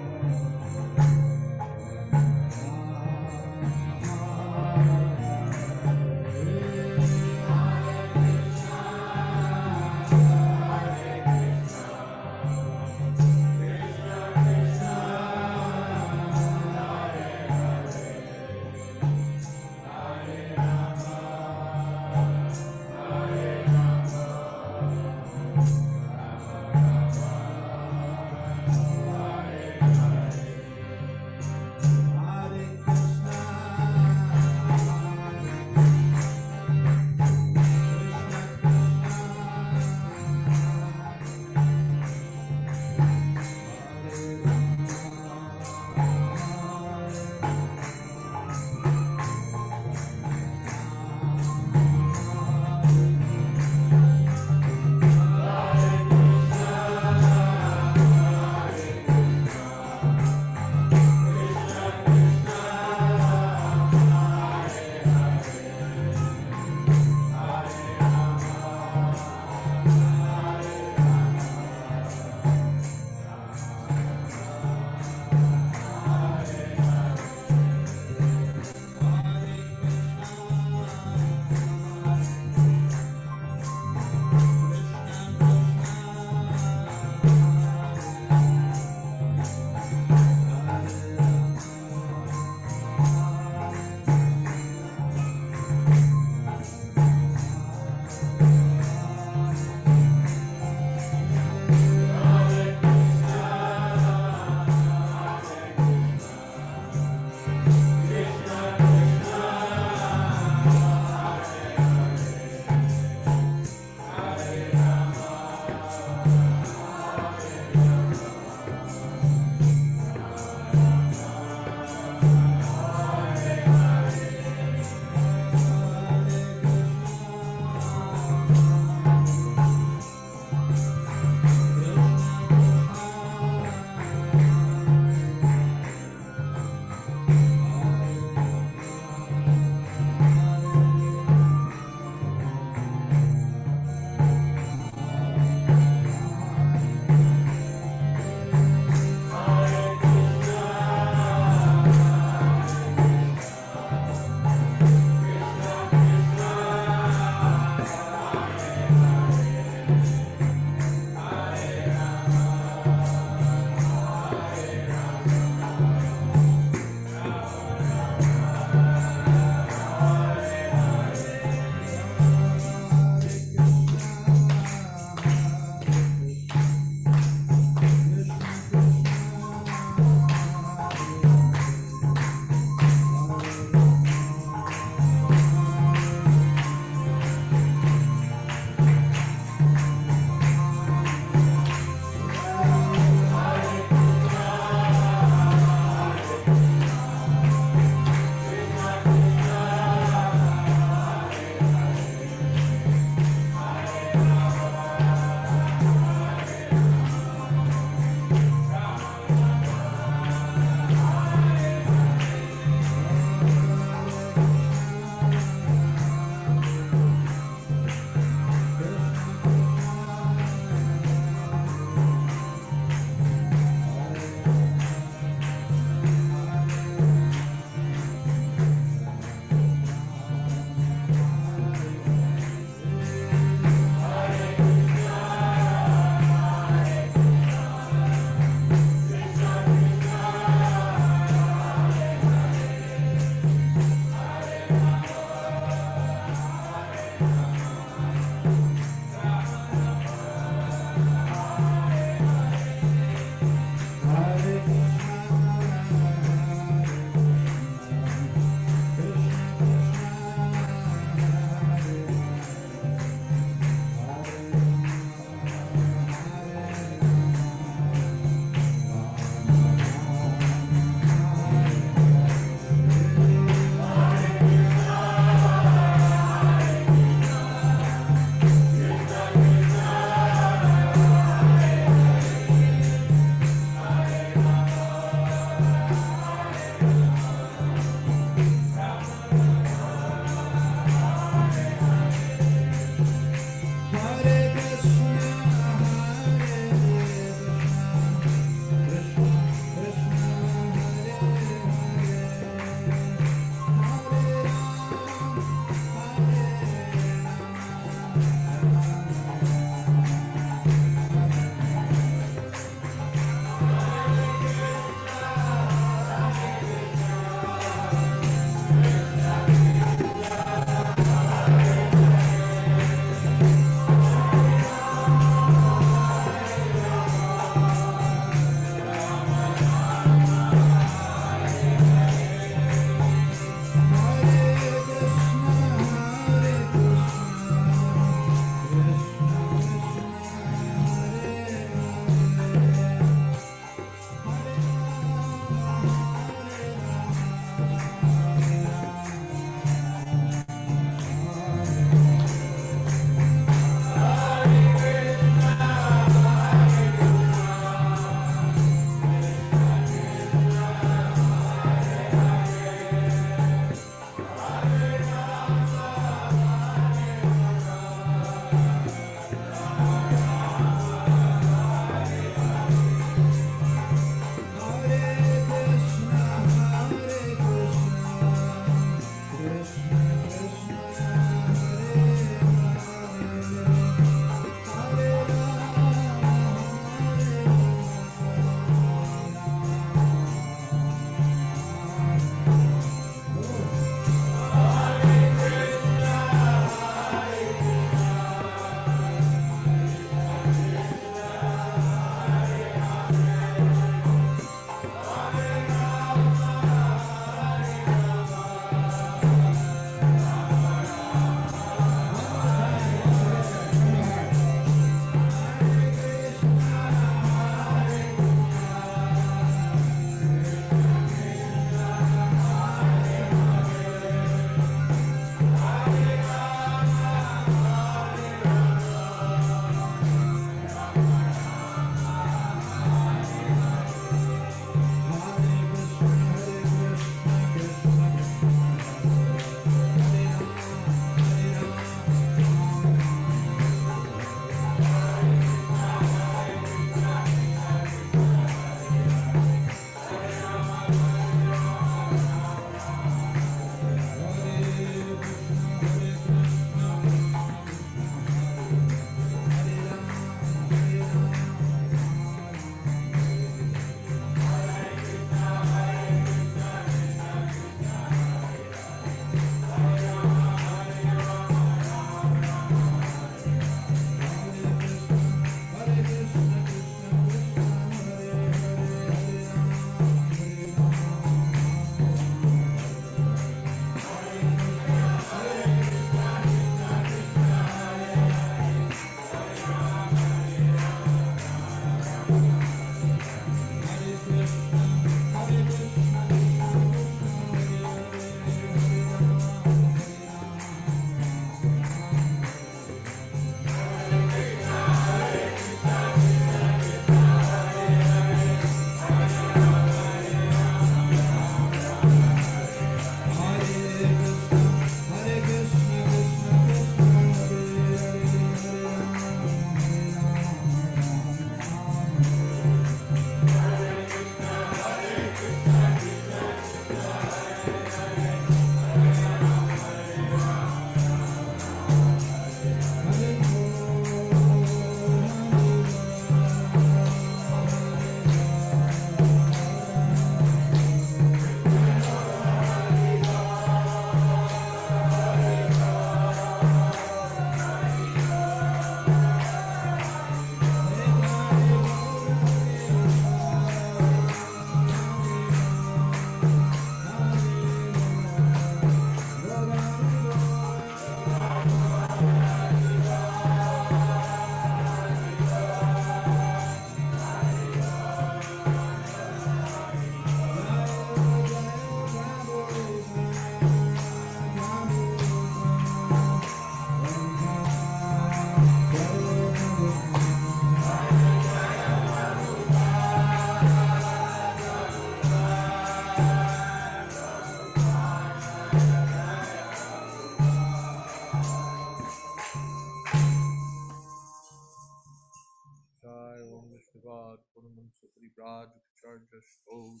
A: Jayadvaita Swami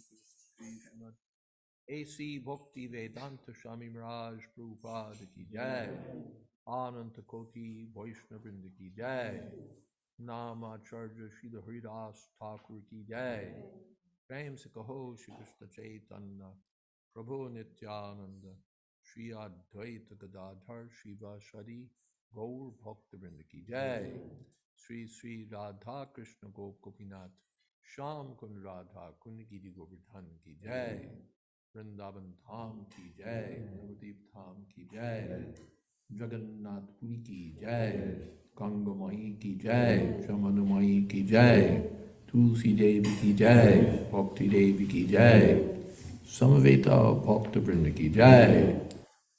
A: Srimad A.C. Bhakti Vedanta Swami Raj Prabhupada Ki Jai Ananta Koti Vaishnavrinda Ki Jai Namacharya Srila Haridas Thakur Ki Jai Prem Se Kaho Shri Krishna Chaitanya Prabhu Nityananda Shri Advaita Gadadhar Shiva Shadi Gaur Bhakta Vrinda Ki Jai Sri Sri Radha Krishna Gopinath Sham Kun Radha Kun Giri Govardhan Ki Jai Vrindavan Dham Ki Jai Navadip Dham Ki Jai Jagannath Puri Ki Jai Ganga Mai Ki Jai Jamana Mai Ki Jai Tulsi Devi Ki Jai Bhakti Devi Ki Jai Samaveta Bhakta Vrinda Ki Jai.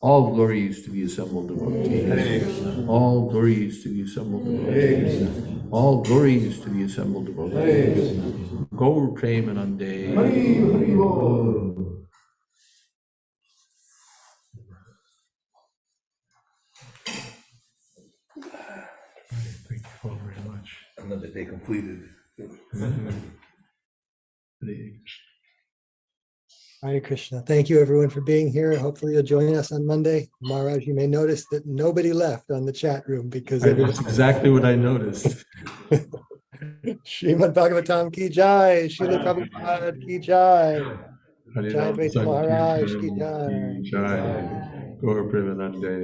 A: All glories to the assembled devotees. All glories to the assembled devotees. All glories to the assembled devotees. Gaur Premanande. Thank you all very much.
C: Another day completed.
B: Hare Krishna. Thank you, everyone, for being here. Hopefully, you'll join us on Monday. Maharaj, you may notice that nobody left on the chat room because
A: That's
B: everybody.
A: exactly what I noticed.
B: Srimad Bhagavatam ki jai, Srila Prabhupada ki jai, Jayadvaita Maharaj ki jai.
A: Gaur Premanande.